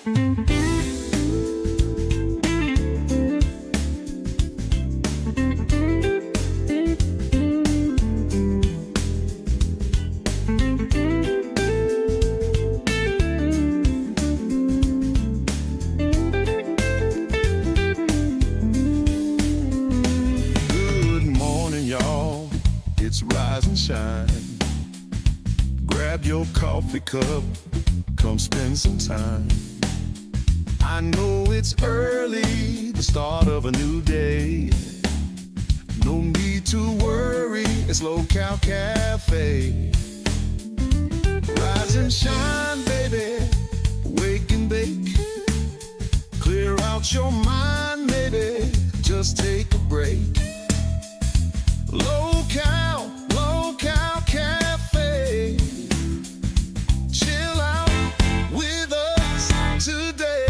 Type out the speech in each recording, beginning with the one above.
Grab your coffee cup, come spend some time. I know it's early, the start of a new day. No need to worry, it's Local Cafe. Rise and shine, baby, wake and bake. Clear out your mind, baby, just take a break. Local Cafe. Chill out with us today.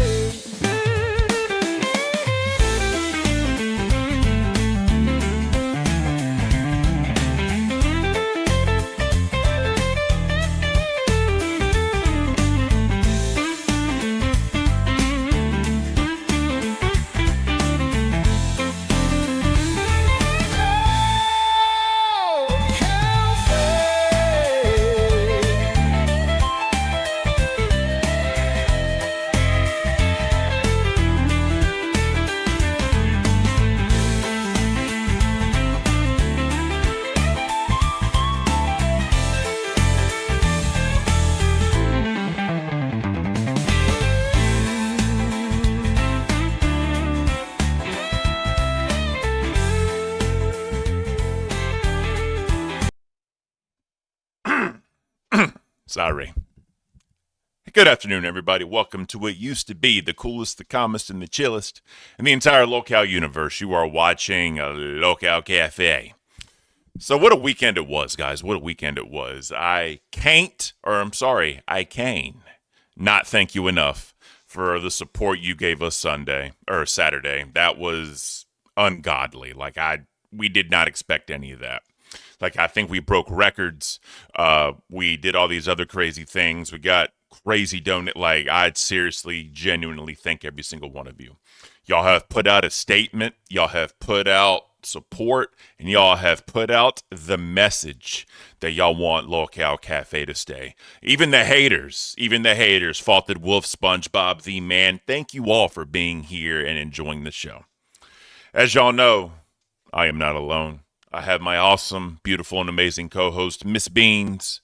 Sorry. Good afternoon, everybody. Welcome to what used to be the coolest, the calmest, and the chillest in the entire Local universe. You are watching a Local Cafe. So what a weekend it was, guys. What a weekend it was. I can't not thank you enough for the support you gave us Saturday. That was ungodly. We did not expect any of that. I think we broke records. We did all these other crazy things. We got crazy donut. I'd seriously, genuinely thank every single one of you. Y'all have put out a statement. Y'all have put out support. And y'all have put out the message that y'all want Local Cafe to stay. Even the haters, Faulted Wolf, SpongeBob, the Man, thank you all for being here and enjoying the show. As y'all know, I am not alone. I have my awesome, beautiful, and amazing co-host, Miss Beans.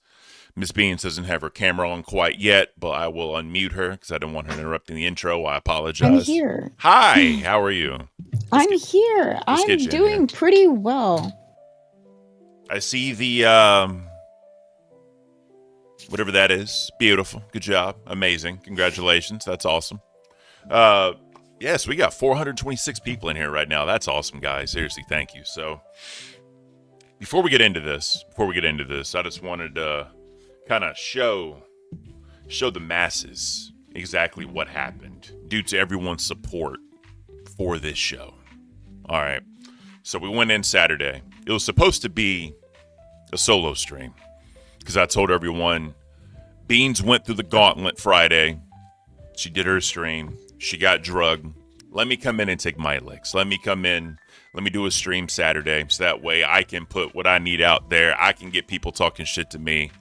Miss Beans doesn't have her camera on quite yet, but I will unmute her because I don't want her interrupting the intro. I apologize. I'm here. Hi, how are you? I'm here. I'm doing pretty well. I see the, whatever that is. Beautiful. Good job. Amazing. Congratulations. That's awesome. Yes, we got 426 people in here right now. That's awesome, guys. Seriously, thank you. So, before we get into this, I just wanted to kind of show the masses exactly what happened due to everyone's support for this show. All right. So we went in Saturday. It was supposed to be a solo stream because I told everyone Beans went through the gauntlet Friday. She did her stream. She got drugged. Let me come in and take my licks. Let me come in. Let me do a stream Saturday so that way I can put what I need out there. I can get people talking shit to me.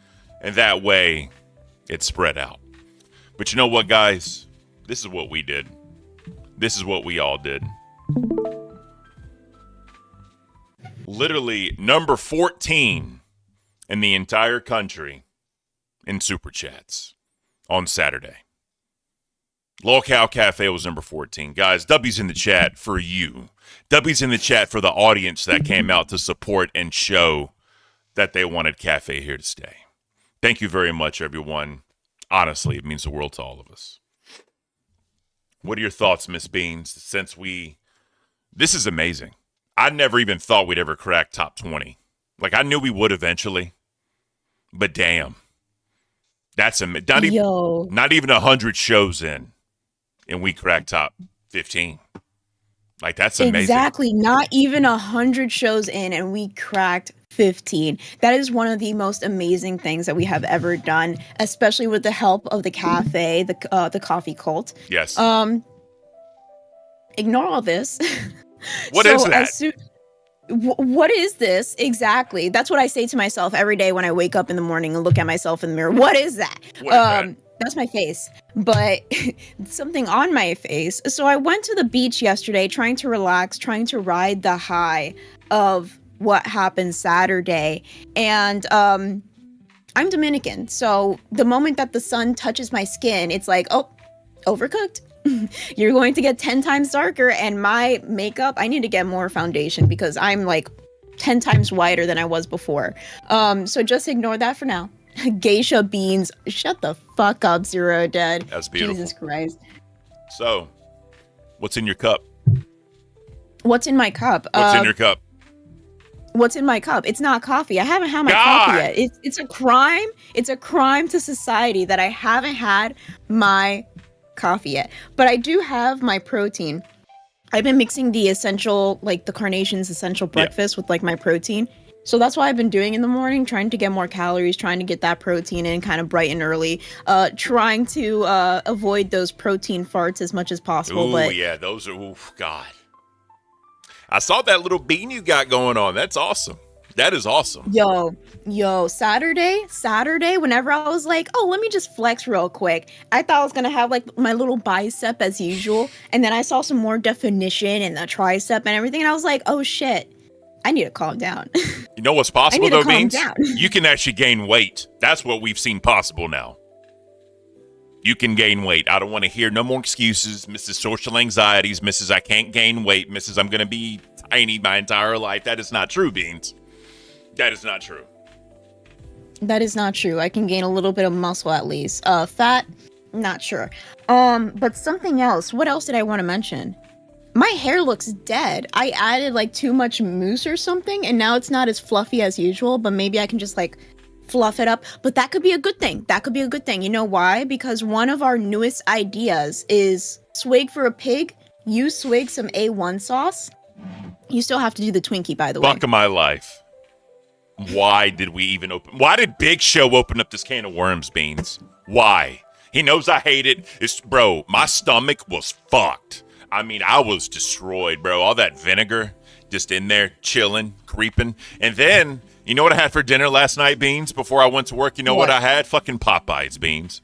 And that way it's spread out. But you know what, guys? This is what we did. This is what we all did. Literally number 14 in the entire country in Super Chats on Saturday. Local Cafe was number 14. Guys, W's in the chat for you. W's in the chat for the audience that came out to support and show that they wanted Cafe here to stay. Thank you very much, everyone. Honestly, it means the world to all of us. What are your thoughts, Miss Beans? This is amazing. I never even thought we'd ever crack top 20. I knew we would eventually, but damn. That's not even 100 shows in. And we cracked top 15. Like, that's amazing. Exactly. Not even 100 shows in, and we cracked 15. That is one of the most amazing things that we have ever done, especially with the help of the cafe, the coffee cult. Yes. Ignore all this. What is that? What is this exactly? That's what I say to myself every day when I wake up in the morning and look at myself in the mirror. What is that? That's my face, but something on my face. So I went to the beach yesterday trying to relax, trying to ride the high of what happened Saturday. And I'm Dominican. So the moment that the sun touches my skin, it's like, oh, overcooked. You're going to get 10 times darker. And my makeup, I need to get more foundation because I'm like 10 times whiter than I was before. So just ignore that for now. Geisha beans. Shut the fuck up, Zero Dead. That's beautiful. Jesus Christ. So, what's in your cup? What's in my cup? What's in your cup? What's in my cup? It's not coffee. I haven't had my coffee yet. It's a crime. It's a crime to society that I haven't had my coffee yet. But I do have my protein. I've been mixing the essential, like the Carnation's essential breakfast with like my protein. So that's what I've been doing in the morning, trying to get more calories, trying to get that protein in kind of bright and early, trying to avoid those protein farts as much as possible. Oh, yeah, those are, God. I saw that little bean you got going on. That's awesome. That is awesome. Yo, Saturday, whenever I was like, oh, let me just flex real quick. I thought I was going to have like my little bicep as usual. And then I saw some more definition in the tricep and everything. And I was like, oh, shit. I need to calm down. You know what's possible, though, Beans? Down. You can actually gain weight. That's what we've seen possible now. You can gain weight. I don't want to hear no more excuses, Mrs. Social Anxieties, Mrs. I can't gain weight, Mrs. I'm going to be tiny my entire life. That is not true, Beans. That is not true. That is not true. I can gain a little bit of muscle at least. Fat, not sure. But something else. What else did I want to mention? My hair looks dead. I added like too much mousse or something, and now it's not as fluffy as usual, but maybe I can just like fluff it up. But that could be a good thing. That could be a good thing. You know why? Because one of our newest ideas is swig for a pig. You swig some A1 sauce. You still have to do the Twinkie, by the way. Fuck of my life. Why did Big Show open up this can of worms, Beans? Why? He knows I hate it. Bro, my stomach was fucked. I mean, I was destroyed, bro. All that vinegar just in there, chilling, creeping. And then, you know what I had for dinner last night, Beans? Before I went to work, you know what I had? Fucking Popeyes, Beans.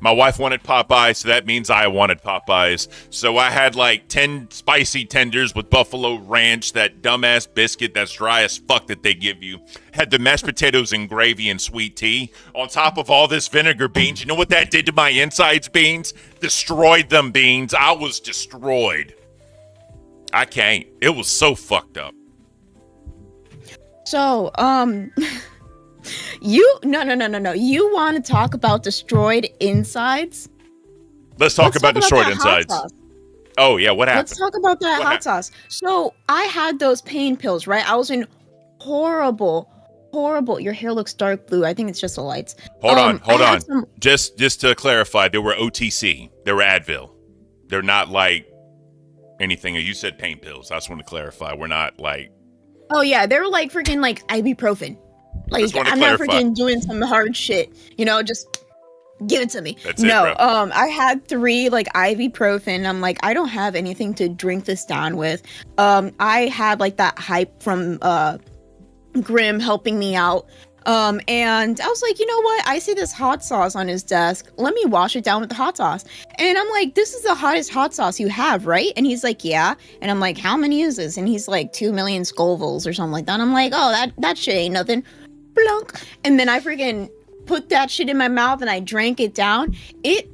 My wife wanted Popeyes, so that means I wanted Popeyes. So I had like 10 spicy tenders with buffalo ranch, that dumbass biscuit that's dry as fuck that they give you. Had the mashed potatoes and gravy and sweet tea. On top of all this vinegar, Beans. You know what that did to my insides, Beans? Destroyed them, Beans. I was destroyed. I can't. It was so fucked up. So, no. You want to talk about destroyed insides? Let's talk about destroyed insides. Oh, yeah. What happened? Let's talk about that hot sauce. So I had those pain pills, right? I was in horrible. Your hair looks dark blue. I think it's just the lights. Hold on. Just to clarify, they were OTC. They were Advil. They're not like anything. You said pain pills. I just want to clarify. We're not like. Oh, yeah. They were like freaking like ibuprofen. Like, I'm not freaking doing some hard shit, just give it to me. That's it, bro. I had 3 like ibuprofen. I'm like, I don't have anything to drink this down with. I had like that hype from Grim helping me out. And I was like, you know what? I see this hot sauce on his desk. Let me wash it down with the hot sauce. And I'm like, this is the hottest hot sauce you have, right? And he's like, yeah. And I'm like, how many is this? And he's like, 2 million Scovilles or something like that. And I'm like, oh, that shit ain't nothing. Blunk. And then I freaking put that shit in my mouth and I drank it down. It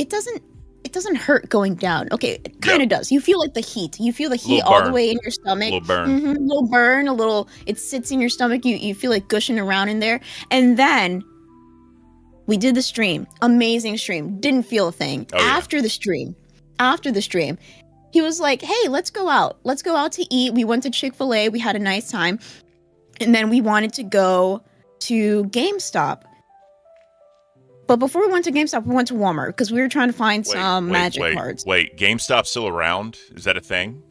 doesn't hurt going down. Okay, it kind of does. You feel like the heat. You feel the heat all the way in your stomach. A little burn. Little burn, it sits in your stomach. You feel like gushing around in there. And then we did the stream. Amazing stream. Didn't feel a thing. After the stream, he was like, hey, let's go out. Let's go out to eat. We went to Chick-fil-A. We had a nice time. And then we wanted to go to GameStop. But before we went to GameStop, we went to Walmart because we were trying to find some magic cards. Wait, GameStop's still around? Is that a thing?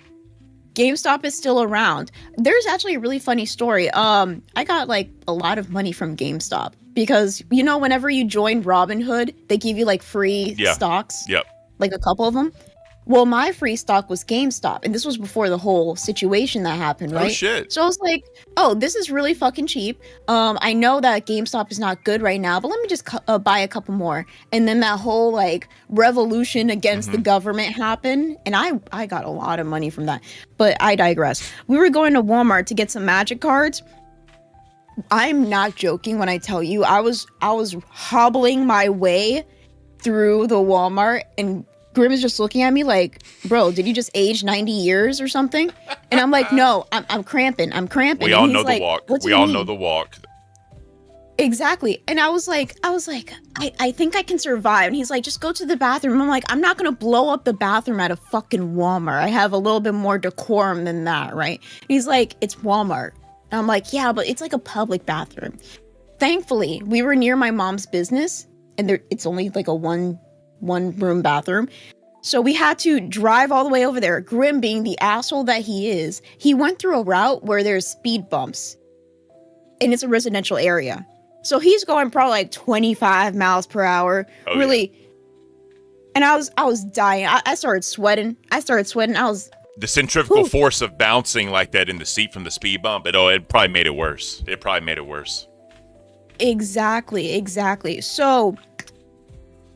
GameStop is still around. There's actually a really funny story. I got like a lot of money from GameStop because whenever you join Robinhood, they give you like free stocks. Yep. Like a couple of them. Well, my free stock was GameStop, and this was before the whole situation that happened, right? Oh shit. So I was like, oh, this is really fucking cheap. I know that GameStop is not good right now, but let me just buy a couple more. And then that whole like revolution against the government happened, and I got a lot of money from that. But I digress. We were going to Walmart to get some magic cards. I'm not joking when I tell you I was hobbling my way through the Walmart, and Grim is just looking at me like, bro, did you just age 90 years or something? And I'm like, no, I'm cramping. We all know the walk. We all know the walk. Exactly. And I was like, I think I can survive. And he's like, just go to the bathroom. I'm like, I'm not going to blow up the bathroom at a fucking Walmart. I have a little bit more decorum than that, right? He's like, it's Walmart. And I'm like, yeah, but it's like a public bathroom. Thankfully, we were near my mom's business, and it's only like a one room bathroom. So we had to drive all the way over there. Grim, being the asshole that he is, he went through a route where there's speed bumps, and it's a residential area. So he's going probably like 25 miles per hour. Oh, really. Yeah. And I was dying. I started sweating. The centrifugal force of bouncing like that in the seat from the speed bump, it probably made it worse. Exactly. So,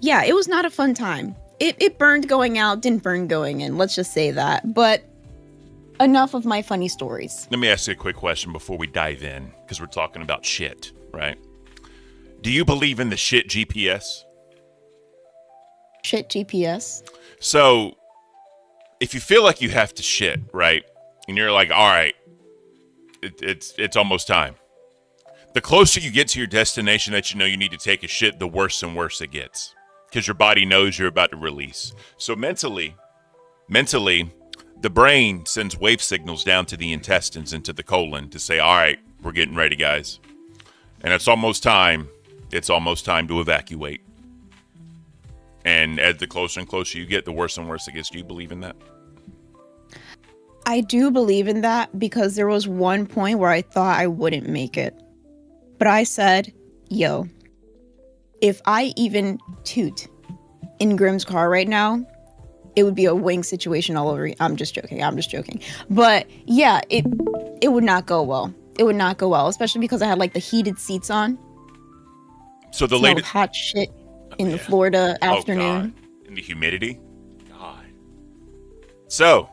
yeah, it was not a fun time. It burned going out, didn't burn going in. Let's just say that. But enough of my funny stories. Let me ask you a quick question before we dive in, because we're talking about shit, right? Do you believe in the shit GPS? Shit GPS? So, if you feel like you have to shit, right? And you're like, all right, it's almost time. The closer you get to your destination that you know you need to take a shit, the worse and worse it gets. Because your body knows you're about to release. So mentally, the brain sends wave signals down to the intestines and to the colon to say, all right, we're getting ready, guys. And it's almost time to evacuate. And as the closer and closer you get, the worse and worse it gets. Do you believe in that? I do believe in that, because there was one point where I thought I wouldn't make it. But I said, yo, if I even toot in Grim's car right now, it would be a wing situation all over. I'm just joking. But yeah, it would not go well. It would not go well, especially because I had like the heated seats on. So the latest hot shit in the Florida afternoon. God. In the humidity. God. So,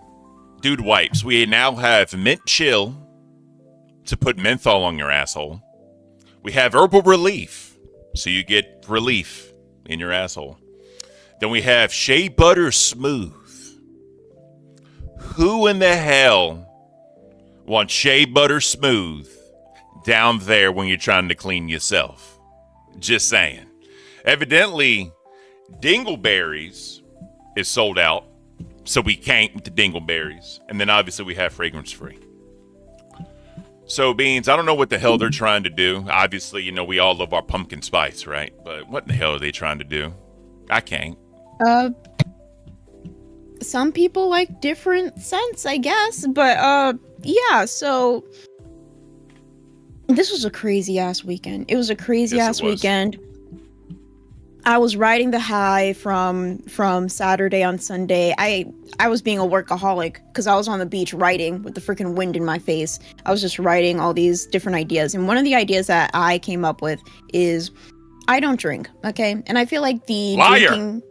dude wipes. We now have mint chill to put menthol on your asshole. We have herbal relief, so you get relief in your asshole. Then we have shea butter smooth. Who in the hell wants shea butter smooth down there when you're trying to clean yourself? Just saying. Evidently, dingleberries is sold out, so we can't with the dingleberries. And then obviously we have fragrance free. So, Beans, I don't know what the hell they're trying to do. Obviously, we all love our pumpkin spice, right? But what in the hell are they trying to do? I can't. Some people like different scents, I guess. But, yeah, so this was a crazy-ass weekend. It was a crazy-ass weekend. I was riding the high from Saturday on Sunday. I was being a workaholic because I was on the beach writing with the freaking wind in my face. I was just writing all these different ideas. And one of the ideas that I came up with is I don't drink, okay? And I feel like the Liar. drinking...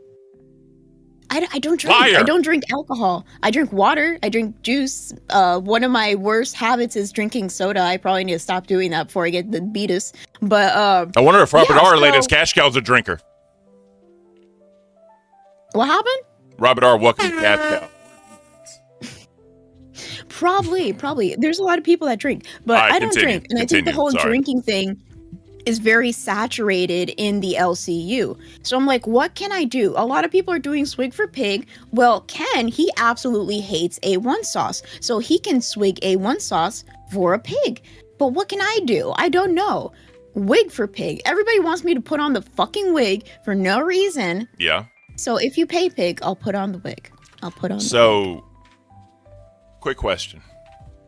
I don't drink. Liar. I don't drink alcohol. I drink water. I drink juice. One of my worst habits is drinking soda. I probably need to stop doing that before I get the beatus. But I wonder if Robert R. latest cash cow's a drinker. What happened? Robert R. Welcome to Cash Cow. Probably. There's a lot of people that drink, but I don't drink. And I think the whole drinking thing is very saturated in the LCU. So I'm like, what can I do? A lot of people are doing swig for pig. Well, Ken, he absolutely hates A1 sauce. So he can swig A1 sauce for a pig. But what can I do? I don't know. Wig for pig. Everybody wants me to put on the fucking wig for no reason. Yeah. So if you pay pig, I'll put on the wig. So quick question.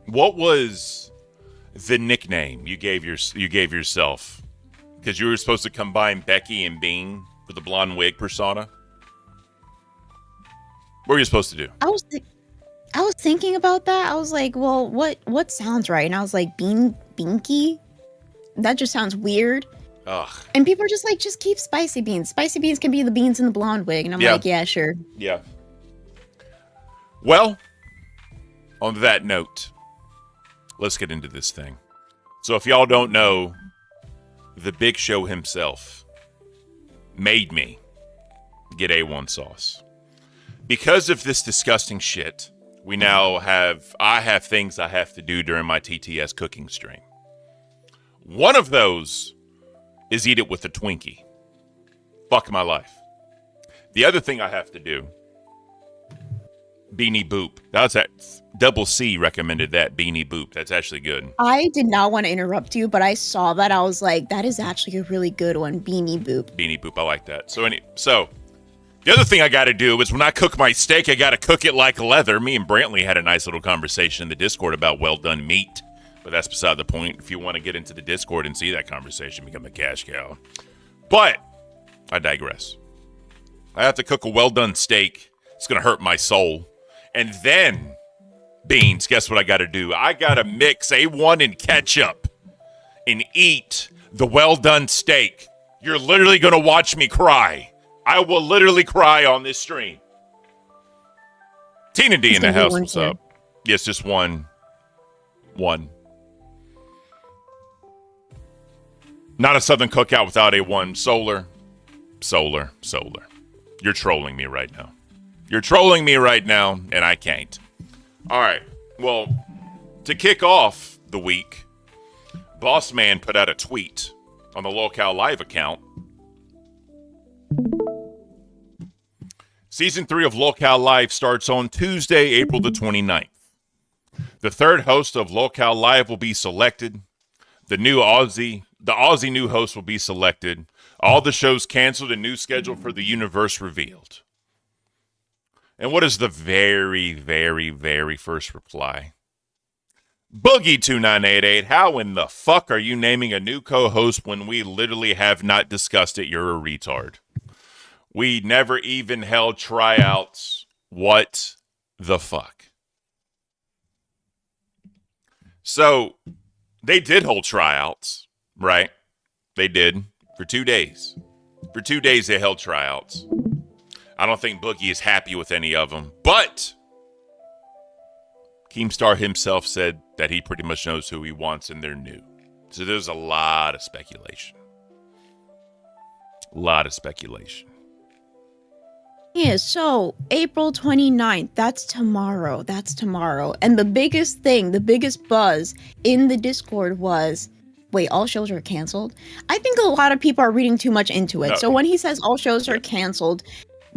What was the nickname you gave yourself? Because you were supposed to combine Becky and Bean with the blonde wig persona. What were you supposed to do? I was thinking about that. I was like, well, what sounds right? And I was like, Beanky? That just sounds weird. Ugh. And people are just like, just keep spicy beans. Spicy beans can be the beans in the blonde wig. And I'm like, yeah, sure. Yeah. Well, on that note, let's get into this thing. So if y'all don't know, the Big Show himself made me get A1 sauce. Because of this disgusting shit, I have things I have to do during my TTS cooking stream. One of those is eat it with a Twinkie. Fuck my life. The other thing I have to do, Beanie Boop. That's that. Double C recommended that, Beanie Boop. That's actually good. I did not want to interrupt you, but I saw that. I was like, that is actually a really good one. Beanie Boop. Beanie Boop. I like that. So the other thing I got to do is when I cook my steak, I got to cook it like leather. Me and Brantley had a nice little conversation in the Discord about well-done meat. But that's beside the point. If you want to get into the Discord and see that conversation, become a cash cow. But I digress. I have to cook a well-done steak. It's going to hurt my soul. And then, Beans, guess what I got to do? I got to mix A1 and ketchup and eat the well-done steak. You're literally going to watch me cry. I will literally cry on this stream. Tina D in the house. What's up? Yes, just one. Not a Southern cookout without A1. Solar. You're trolling me right now. And I can't. All right. Well, to kick off the week, Boss Man put out a tweet on the Locale Live account. Season 3 of Locale Live starts on Tuesday, April the 29th. The third host of Locale Live will be selected. The Aussie new host will be selected. All the shows canceled and new schedule for the universe revealed. And what is the very, very, very first reply? Boogie2988, how in the fuck are you naming a new co-host when we literally have not discussed it? You're a retard. We never even held tryouts. What the fuck? So, they did hold tryouts, right? They did. For 2 days. For 2 days, they held tryouts. I don't think Boogie is happy with any of them. But Keemstar himself said that he pretty much knows who he wants and they're new. So there's a lot of speculation. Yeah, so April 29th, that's tomorrow. And the biggest buzz in the Discord was, wait, all shows are canceled? I think a lot of people are reading too much into it. No. So when he says all shows are canceled,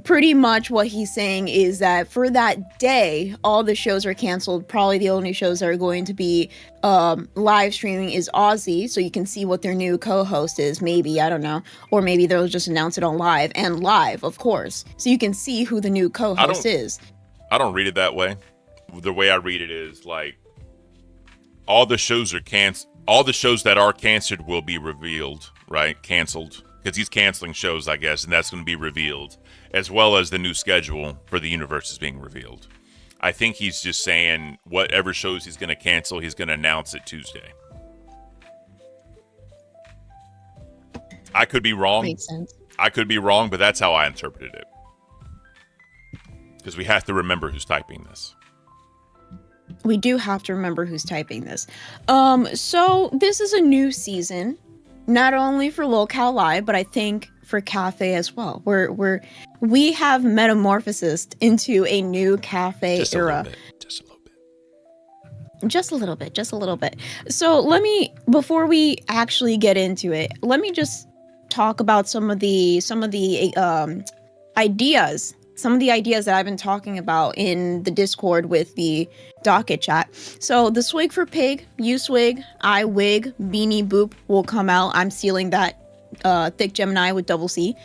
pretty much what he's saying is that for that day, all the shows are canceled. Probably the only shows that are going to be live streaming is Aussie, so you can see what their new co-host is, maybe, I don't know. Or maybe they'll just announce it on live, and live, of course. So you can see who the new co-host is. I don't read it that way. The way I read it is, like, all the shows are canceled. All the shows that are canceled will be revealed, right? Canceled. Because he's canceling shows, I guess, and that's going to be revealed. As well as the new schedule for the universe is being revealed. I think he's just saying whatever shows he's going to cancel, he's going to announce it Tuesday. I could be wrong. Makes sense. I could be wrong, but that's how I interpreted it. Because we have to remember who's typing this. We do have to remember who's typing this. So this is a new season, not only for Locale Live, but I think for Cafe as well. We have metamorphosed into a new Cafe era. Just a little bit. So before we actually get into it, let me just talk about some of the ideas that I've been talking about in the Discord with the docket chat. So the swig for pig, you swig, I wig, Beanie Boop will come out. I'm sealing that thick Gemini with double C.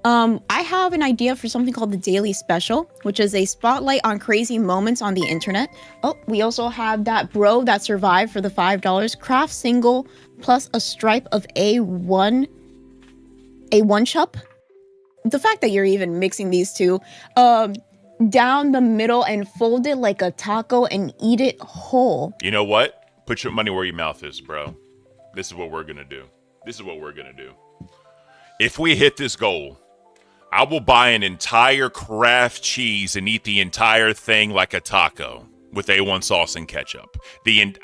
I have an idea for something called the Daily Special, which is a spotlight on crazy moments on the internet. Oh, we also have that bro that survived for the $5 craft single plus a stripe of A1 chup. The fact that you're even mixing these two, down the middle and fold it like a taco and eat it whole. You know what? Put your money where your mouth is, bro. This is what we're gonna do. If we hit this goal, I will buy an entire Kraft cheese and eat the entire thing like a taco with A1 sauce and ketchup.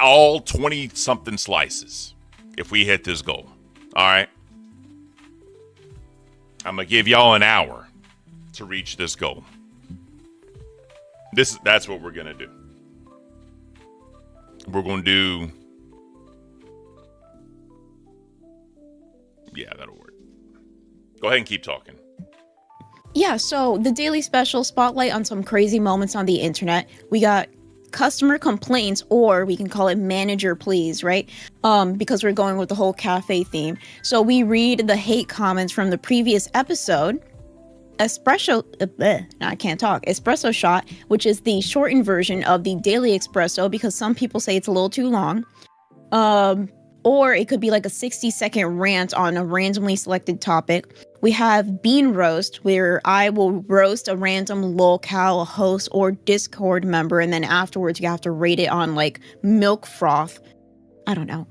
All 20-something slices. If we hit this goal. All right? I'm going to give y'all an hour to reach this goal. That's what we're going to do. We're going to do... Yeah, that'll work. Go ahead and keep talking. Yeah, so the Daily Special spotlight on some crazy moments on the internet. We got customer complaints, or we can call it manager please, right? Because we're going with the whole cafe theme. So we read the hate comments from the previous episode. Espresso shot, which is the shortened version of the Daily Espresso, because some people say it's a little too long. Or it could be like a 60-second rant on a randomly selected topic. We have Bean Roast, where I will roast a random locale host or Discord member, and then afterwards you have to rate it on like milk froth. I don't know.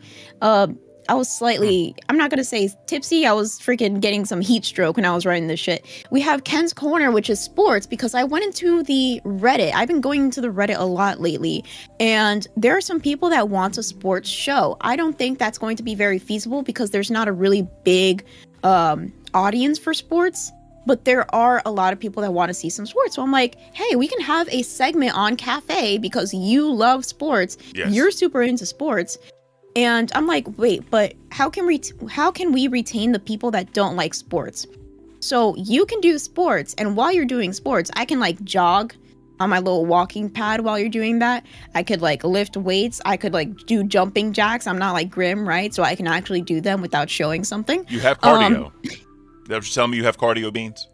I was slightly, I'm not going to say tipsy. I was freaking getting some heat stroke when I was writing this shit. We have Ken's Corner, which is sports, because I went into the Reddit. I've been going into the Reddit a lot lately, and there are some people that want a sports show. I don't think that's going to be very feasible because there's not a really big audience for sports, but there are a lot of people that want to see some sports. So I'm like, hey, we can have a segment on Cafe because you love sports. Yes. You're super into sports. And I'm like, wait, but how can we retain the people that don't like sports? So you can do sports, and while you're doing sports, I can like jog on my little walking pad while you're doing that. I could like lift weights. I could like do jumping jacks. I'm not like Grim, right? So I can actually do them without showing something. You have cardio. That what you're telling me? You have cardio, Beans?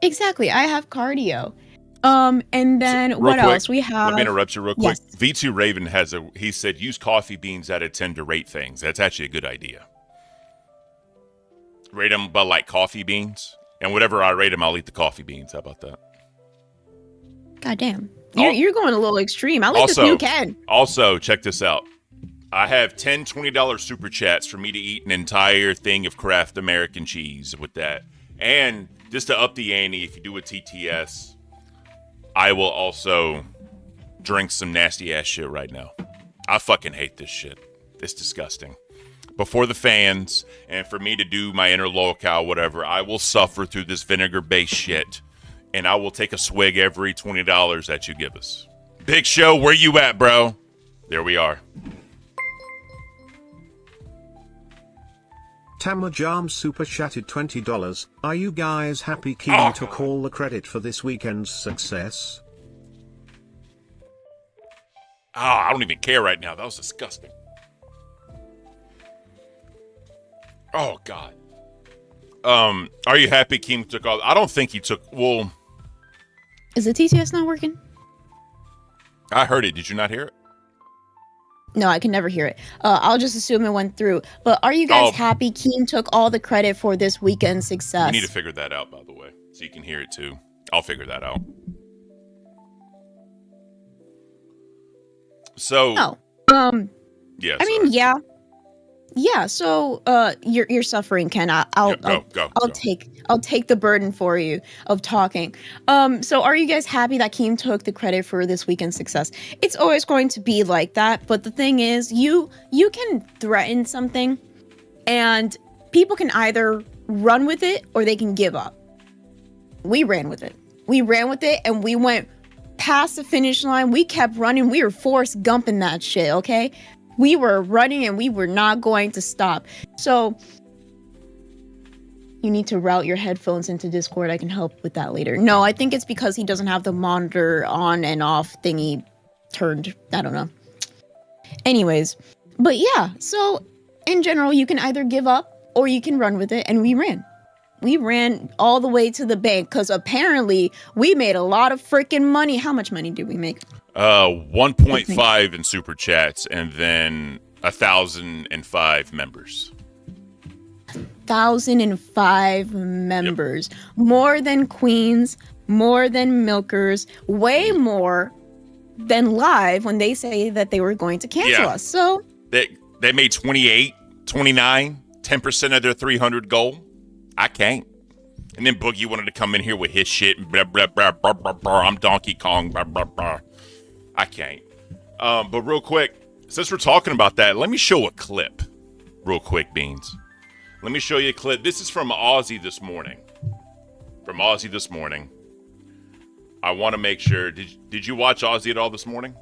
Exactly. I have cardio. And then what else we have? Let me interrupt you real quick. Yes. V2 Raven he said, use coffee beans out of 10 to rate things. That's actually a good idea. Rate them by like coffee beans. And whatever I rate them, I'll eat the coffee beans. How about that? God damn. You're going a little extreme. I like this new Ken. Also, check this out. I have 10 $20 super chats for me to eat an entire thing of Kraft American cheese with that. And just to up the ante, if you do a TTS, I will also drink some nasty ass shit right now. I fucking hate this shit. It's disgusting. Before the fans, and for me to do my inner locale, whatever, I will suffer through this vinegar-based shit, and I will take a swig every $20 that you give us. Big Show, where you at, bro? There we are. Tamajam super chatted $20. Are you guys happy Keen took all the credit for this weekend's success? I don't even care right now. That was disgusting. Oh, God. Are you happy Keem took all... I don't think he took... Well... Is the TTS not working? I heard it. Did you not hear it? No, I can never hear it. I'll just assume it went through. But are you guys happy Keem took all the credit for this weekend's success? We need to figure that out, by the way, so you can hear it too. I'll figure that out. So. Oh. Yeah. I mean, yeah. Yeah. So, you're suffering, Ken. I'll take the burden for you of talking. So are you guys happy that Keem took the credit for this weekend's success? It's always going to be like that, but the thing is, you can threaten something, and people can either run with it or they can give up. We ran with it. And we went past the finish line. We kept running. We were Forrest Gumping that shit, okay? We were running and we were not going to stop. So you need to route your headphones into Discord. I can help with that later. No, I think it's because he doesn't have the monitor on and off thingy turned. I don't know. Anyways, but yeah, so in general, you can either give up or you can run with it, and we ran. We ran all the way to the bank because apparently we made a lot of freaking money. How much money did we make? 1.5 in super chats, and then 1,005 members. 1,005 members. Yep. More than queens, more than milkers, way more than live when they say that they were going to cancel us. So they made 28, 29, 10% of their 300 goal. I can't. And then Boogie wanted to come in here with his shit and blah, blah, blah, blah, blah, blah. I'm Donkey Kong, blah, blah, blah. I can't. But real quick, since we're talking about that, let me show a clip real quick, Beans. Let me show you a clip. This is from Aussie this morning. I want to make sure. Did you watch Aussie at all this morning?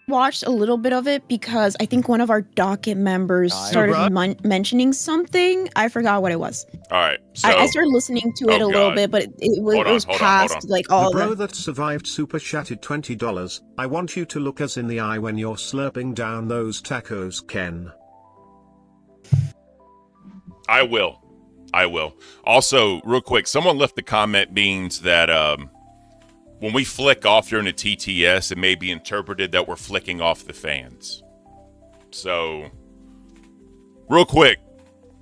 Watched a little bit of it because I think one of our docket members started mentioning something. I forgot what it was. All right. So, I started listening to it a little bit, but it was past like all the bro that survived super chatted $20. I want you to look us in the eye when you're slurping down those tacos, Ken. I will. Also, real quick, someone left the comment, Beans, that when we flick off during the TTS, it may be interpreted that we're flicking off the fans. So, real quick,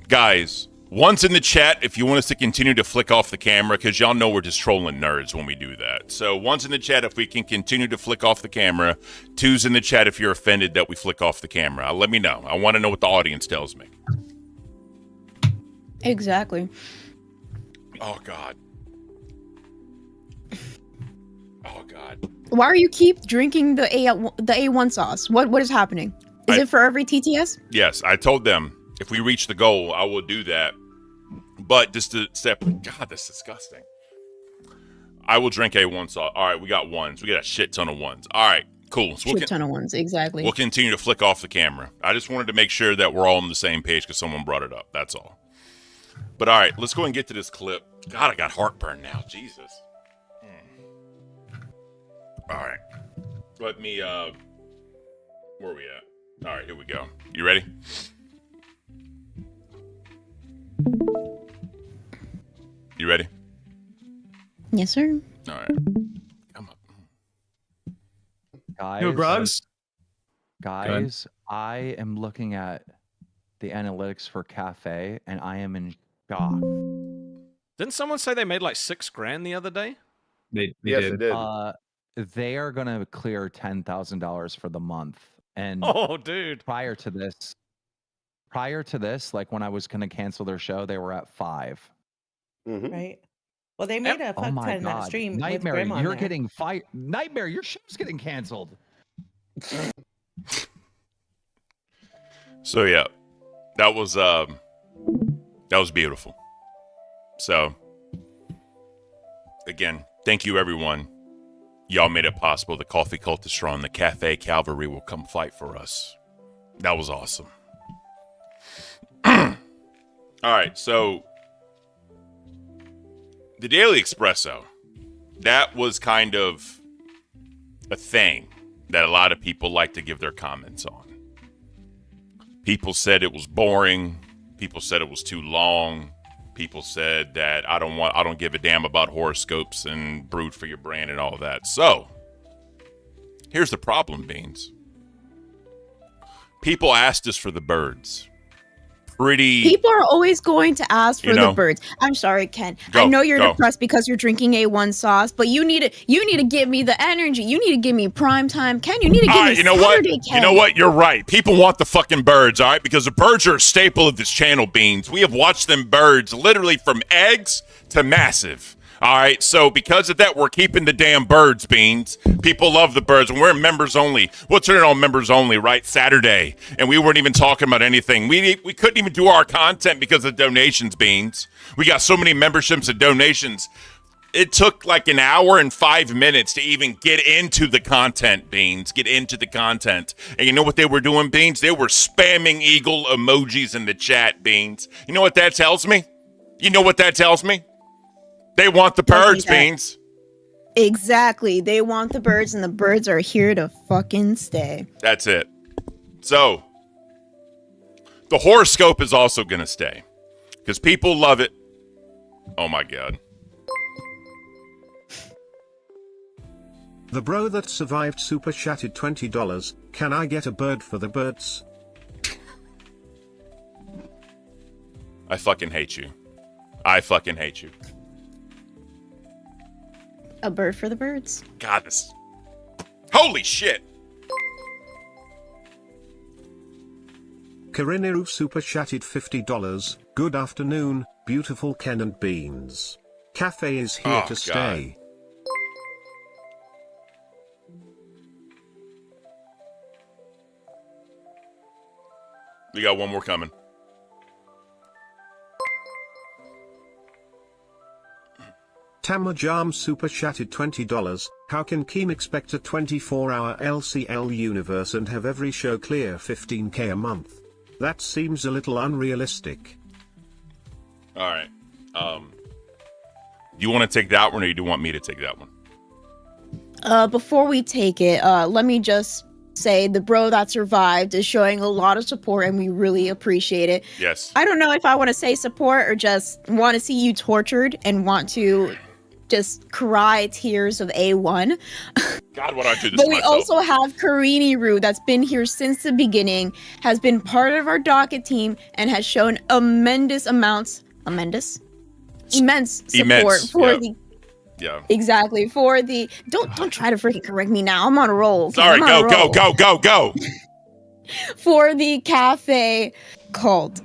guys, once in the chat if you want us to continue to flick off the camera, because y'all know we're just trolling nerds when we do that. So, once in the chat if we can continue to flick off the camera. 2's in the chat if you're offended that we flick off the camera. Let me know. I want to know what the audience tells me. Exactly. Oh, God. Why are you keep drinking the A1 sauce? What is happening? Is it for every TTS? Yes, I told them if we reach the goal, I will do that. But just to step, God, that's disgusting. I will drink A1 sauce. All right, we got ones. We got a shit ton of ones. All right, cool. So shit ton of ones, exactly. We'll continue to flick off the camera. I just wanted to make sure that we're all on the same page because someone brought it up. That's all. But all right, let's go and get to this clip. God, I got heartburn now. Jesus. All right. Let me, where are we at? All right, here we go. You ready? You ready? Yes, sir. All right. Come on. Guys, I am looking at the analytics for Cafe, and I am in shock. Didn't someone say they made like $6,000 the other day? They did. They are going to clear $10,000 for the month. And dude. Prior to this, like when I was going to cancel their show, they were at 5. Mm-hmm. Right. Well, they made a fuck ton in that stream. Nightmare, with you're getting fired. Nightmare, your show's getting canceled. So yeah, that was beautiful. So again, thank you everyone. Y'all made it possible. The Coffee Cult is strong. The Cafe Cavalry will come fight for us. That was awesome. All right, so the Daily Espresso, that was kind of a thing that a lot of people like to give their comments on. People said it was boring. People said it was too long. People said that I don't give a damn about horoscopes and brood for your brain and all that. So, here's the problem, Beans. People asked us for the birds. People are always going to ask for the birds. I'm sorry, Ken. I know you're depressed because you're drinking A1 sauce, but you need to give me the energy. You need to give me prime time, Ken. You need to give me Saturday, Ken. You know what? You're right. People want the fucking birds, all right? Because the birds are a staple of this channel, Beans. We have watched them birds literally from eggs to massive. All right, so because of that, we're keeping the damn birds, Beans. People love the birds, and we're members only. We'll turn it on members only, right? Saturday, and we weren't even talking about anything. We couldn't even do our content because of donations, Beans. We got so many memberships and donations. It took like an hour and 5 minutes to even get into the content, Beans. Get into the content. And you know what they were doing, Beans? They were spamming eagle emojis in the chat, Beans. You know what that tells me? They want the birds, Beans. Exactly. They want the birds, and the birds are here to fucking stay. That's it. So, the horoscope is also going to stay. because people love it. Oh my God. The bro that survived super chatted $20. Can I get a bird for the birds? I fucking hate you. I fucking hate you. A bird for the birds. God, this. Holy shit. Kariniru super chatted $50. Good afternoon, beautiful Ken and Beans. Cafe is here Oh, to stay. We got one more coming. Tamajam super chatted $20. How can Keem expect a 24-hour LCL universe and have every show clear 15k a month? That seems a little unrealistic. All right. Do you want to take that one, or do you want me to take that one? Before we take it, let me just say the bro that survived is showing a lot of support and we really appreciate it. Yes. I don't know if I want to say support or just want to see you tortured and want to just cry tears of A1. God, why don't I do this But to we myself? also have Karini Rue that's been here since the beginning, has been part of our docket team, and has shown immense support for yeah. the Yeah. exactly for the don't try to freaking correct me now. I'm on a roll. Okay? Sorry, I'm on a go. roll. For the cafe cult.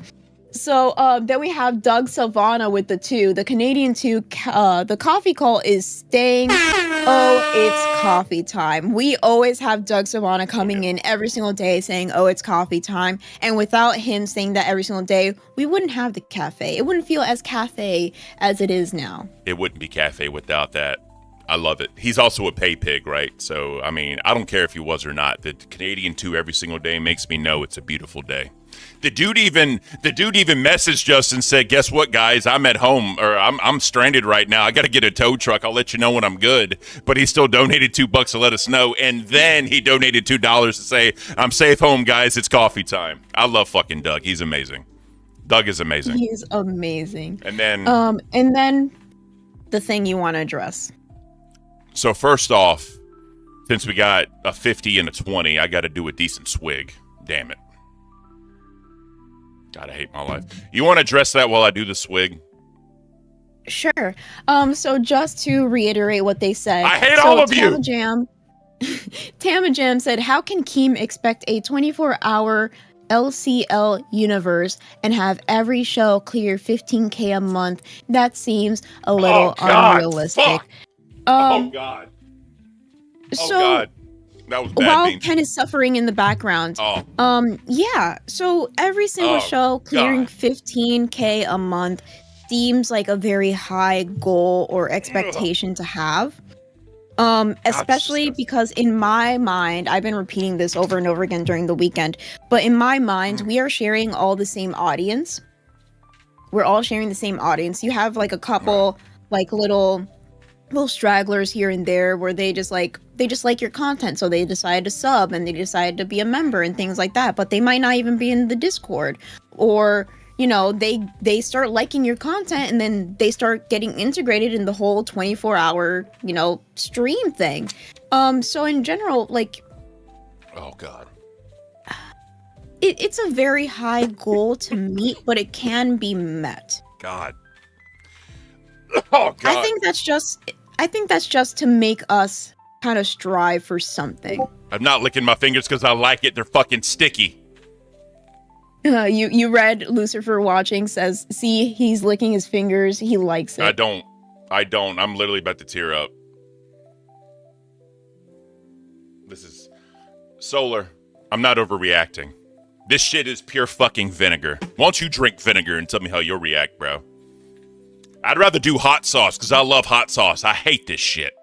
So then we have Doug Silvana with the 2. The Canadian 2, the coffee cult is staying. Oh, it's coffee time. We always have Doug Silvana coming in every single day saying, oh, it's coffee time. And without him saying that every single day, we wouldn't have the cafe. It wouldn't feel as cafe as it is now. It wouldn't be cafe without that. I love it. He's also a pay pig, right? So, I mean, I don't care if he was or not. The Canadian 2 every single day makes me know it's a beautiful day. The dude even messaged us and said, guess what, guys? I'm at home, or I'm stranded right now. I got to get a tow truck. I'll let you know when I'm good. But he still donated $2 to let us know. And then he donated $2 to say, I'm safe home, guys. It's coffee time. I love fucking Doug. He's amazing. Doug is amazing. He's amazing. And then the thing you want to address. So first off, since we got a 50 and a 20, I got to do a decent swig. Damn it. God, I hate my life. You want to address that while I do the swig? Sure. So just to reiterate what they said. I hate all of you! Tamajam said, how can Keem expect a 24-hour LCL universe and have every show clear 15k a month? That seems a little unrealistic. Fuck. Oh, God. Oh, God. That was bad. While Beans. Ken is suffering in the background. Yeah. So every single show clearing 15k a month seems like a very high goal or expectation to have. Especially because in my mind, I've been repeating this over and over again during the weekend, but in my mind, we are sharing all the same audience. We're all sharing the same audience. You have like a couple like little stragglers here and there where they just like your content, so they decide to sub and they decide to be a member and things like that, but they might not even be in the Discord, or you know, they start liking your content and then they start getting integrated in the whole 24-hour, you know, stream thing. So in general, like, oh God, it's a very high goal to meet, but it can be met. God. Oh God. I think that's just to make us kind of strive for something. I'm not licking my fingers because I like it. They're fucking sticky. You read Lucifer Watching says, see, he's licking his fingers. He likes it. I don't. I'm literally about to tear up. This is Solar. I'm not overreacting. This shit is pure fucking vinegar. Why don't you drink vinegar and tell me how you'll react, bro? I'd rather do hot sauce because I love hot sauce. I hate this shit.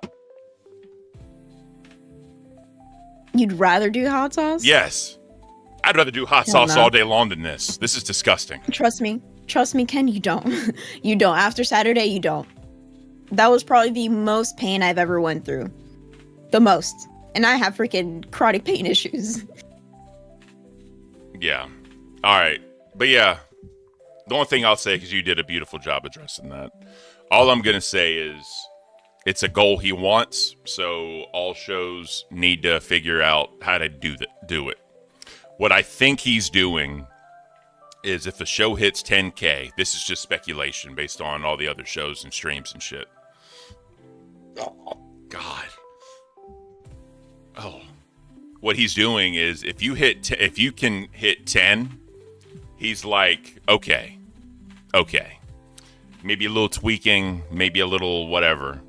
You'd rather do hot sauce? Yes. I'd rather do hot sauce all day long than this. This is disgusting. Trust me, Ken, you don't. You don't. After Saturday, you don't. That was probably the most pain I've ever went through. The most. And I have freaking chronic pain issues. Yeah. All right. But yeah, The only thing I'll say, because you did a beautiful job addressing that, all I'm going to say is it's a goal he wants, so all shows need to figure out how to do it. What I think he's doing is if a show hits 10K, this is just speculation based on all the other shows and streams and shit. Oh, God. Oh. What he's doing is if you can hit 10, he's like, okay. Maybe a little tweaking, maybe a little whatever.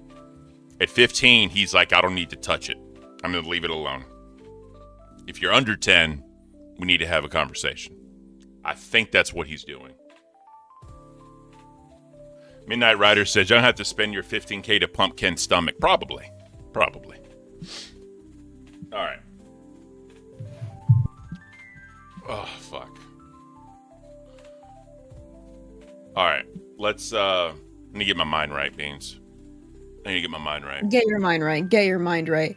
At 15, he's like, I don't need to touch it. I'm going to leave it alone. If you're under 10, we need to have a conversation. I think that's what he's doing. Midnight Rider says, you don't have to spend your 15K to pump Ken's stomach. Probably. All right. Oh, fuck. All right. Let's, let me get my mind right, Beans. I need to get my mind right. Get your mind right.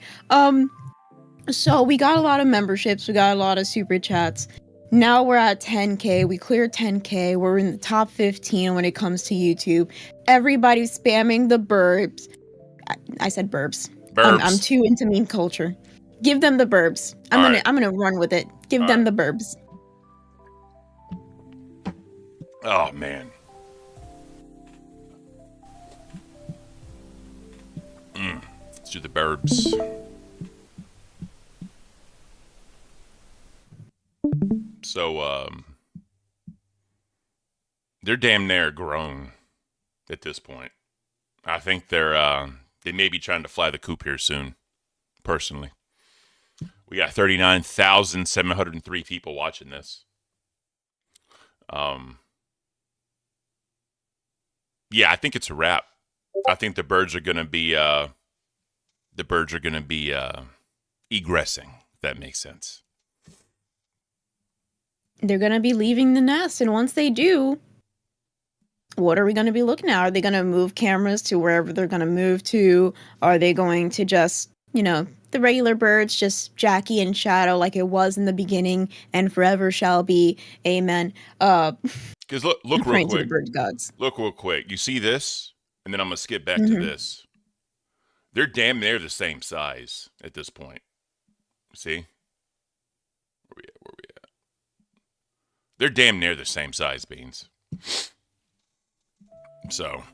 So we got a lot of memberships. We got a lot of super chats. Now we're at 10K. We cleared 10K. We're in the top 15 when it comes to YouTube. Everybody's spamming the burbs. I said burbs. I'm too into meme culture. Give them the burbs. I'm gonna run with it. Give them the burbs. Oh man. Let's do the burbs. So they're damn near grown at this point. I think they may be trying to fly the coop here soon. Personally, we got 39,703 people watching this. Yeah, I think it's a wrap. I think the birds are gonna be egressing. If that makes sense. They're gonna be leaving the nest, and once they do, what are we gonna be looking at? Are they gonna move cameras to wherever they're gonna move to? Are they going to just, the regular birds, just Jackie and Shadow like it was in the beginning and forever shall be? Amen. Because look real quick. To the bird gods. Look real quick. You see this? And then I'm going to skip back to this. They're damn near the same size at this point. See? Where we at? They're damn near the same size, Beans. So,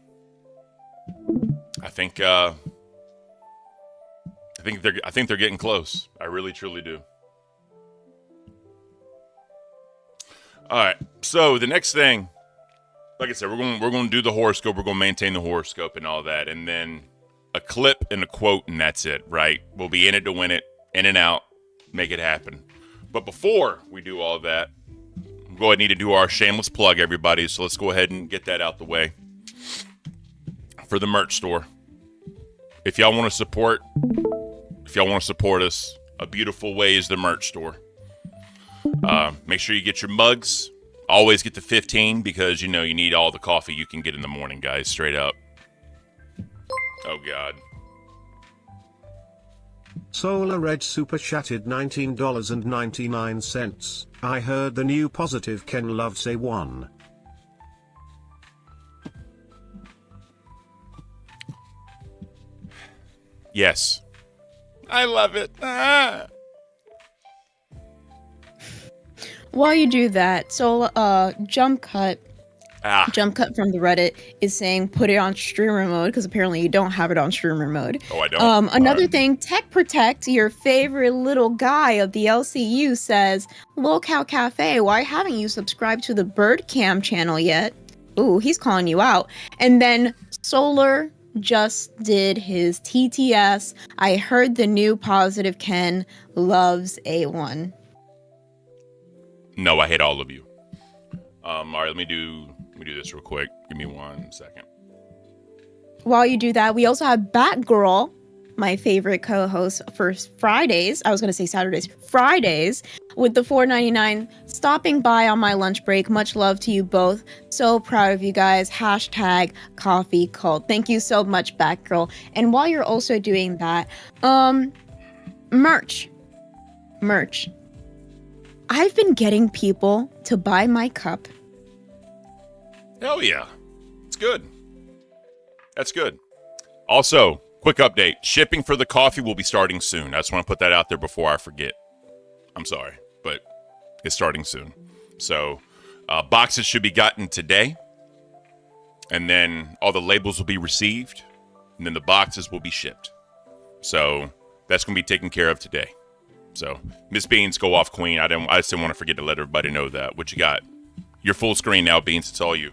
I think they're getting close. I really truly do. All right. So, the next thing, like I said, we're going to do the horoscope. We're going to maintain the horoscope and all that. And then a clip and a quote, and that's it, right? We'll be in it to win it, in and out, make it happen. But before we do all that, we'll go ahead and need to do our shameless plug, everybody. So let's go ahead and get that out the way. For the merch store. If y'all want to support us, a beautiful way is the merch store. Make sure you get your mugs. Always get the 15 because, you need all the coffee you can get in the morning, guys. Straight up. Oh, God. Solar Red Super Chatted $19.99. I heard the new positive Ken loves A1. Yes. I love it. While you do that, so Jump Cut from the Reddit is saying put it on streamer mode because apparently you don't have it on streamer mode. Oh, I don't. Another thing, Tech Protect, your favorite little guy of the LCU, says, Locale Cafe, why haven't you subscribed to the Bird Cam channel yet? Ooh, he's calling you out. And then Solar just did his TTS. I heard the new positive Ken loves A1. No, I hate all of you. All right, let me do this real quick. Give me 1 second. While you do that, we also have Batgirl, my favorite co-host for Fridays. I was going to say Saturdays. Fridays with the $4.99 stopping by on my lunch break. Much love to you both. So proud of you guys. Hashtag coffee cult. Thank you so much, Batgirl. And while you're also doing that, merch. I've been getting people to buy my cup Hell yeah. It's good. That's good. Also, quick update. Shipping for the coffee will be starting soon. I just want to put that out there before I forget. I'm sorry, but it's starting soon. So, boxes should be gotten today. And then all the labels will be received. And then the boxes will be shipped. So, that's going to be taken care of today. So, Miss Beans, go off, Queen. I just didn't want to forget to let everybody know that. What you got? You're full screen now, Beans. It's all you.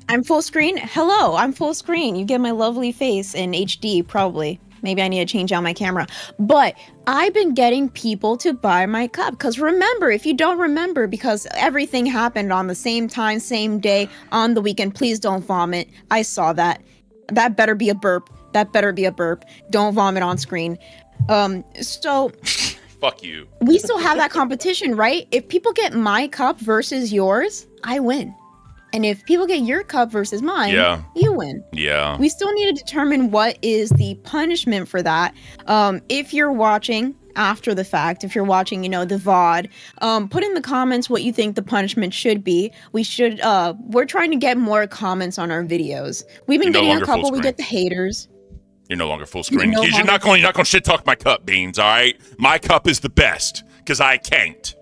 I'm full screen. Hello, I'm full screen. You get my lovely face in HD, probably. Maybe I need to change out my camera. But I've been getting people to buy my cup. Because remember, if you don't remember, because everything happened on the same time, same day, on the weekend, please don't vomit. I saw that. That better be a burp. That better be a burp. Don't vomit on screen. So... Fuck you. We still have that competition, right? If people get my cup versus yours, I win. And if people get your cup versus mine, you win. Yeah. We still need to determine what is the punishment for that. If you're watching after the fact, if you're watching, the VOD, put in the comments what you think the punishment should be. We're trying to get more comments on our videos. We've been getting a couple, we get the haters. You're no longer full screen. You're not going to shit talk my cup, Beans, all right? My cup is the best, because I can't.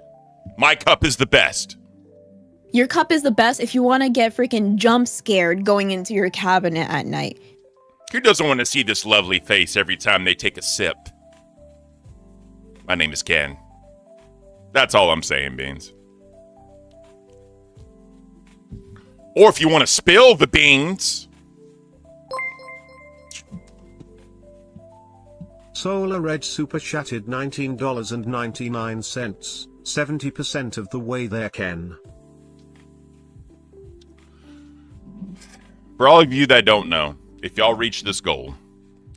My cup is the best. Your cup is the best if you want to get freaking jump scared going into your cabinet at night. Who doesn't want to see this lovely face every time they take a sip? My name is Ken. That's all I'm saying, Beans. Or if you want to spill the beans... Solar Red Super Chatted $19.99. 70% of the way there, Ken. For all of you that don't know, if y'all reach this goal,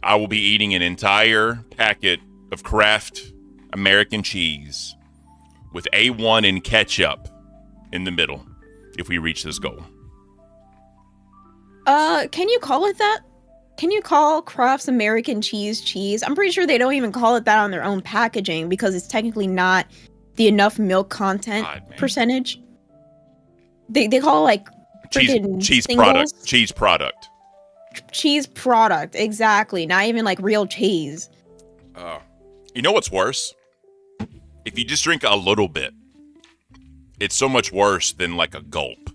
I will be eating an entire packet of Kraft American cheese with A1 and ketchup in the middle if we reach this goal. Can you call it that? Can you call Kraft's American cheese? I'm pretty sure they don't even call it that on their own packaging because it's technically not the enough milk content percentage. They call it like cheese singles. product. Cheese product, exactly. Not even like real cheese. You know what's worse? If you just drink a little bit, it's so much worse than like a gulp,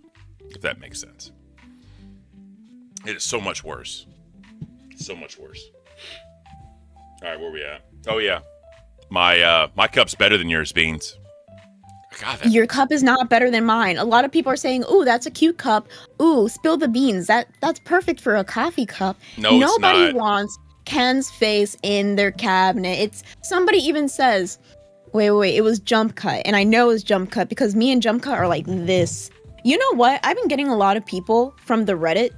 if that makes sense. It is so much worse. So much worse. All right, where we at? Oh yeah, my cup's better than yours, Beans. God, your cup is not better than mine. A lot of people are saying, "Ooh, that's a cute cup. Ooh, spill the beans. That's perfect for a coffee cup." No, nobody wants Ken's face in their cabinet. It's somebody even says, "Wait, it was Jump Cut," and I know it was Jump Cut because me and Jump Cut are like this. You know what? I've been getting a lot of people from the Reddit.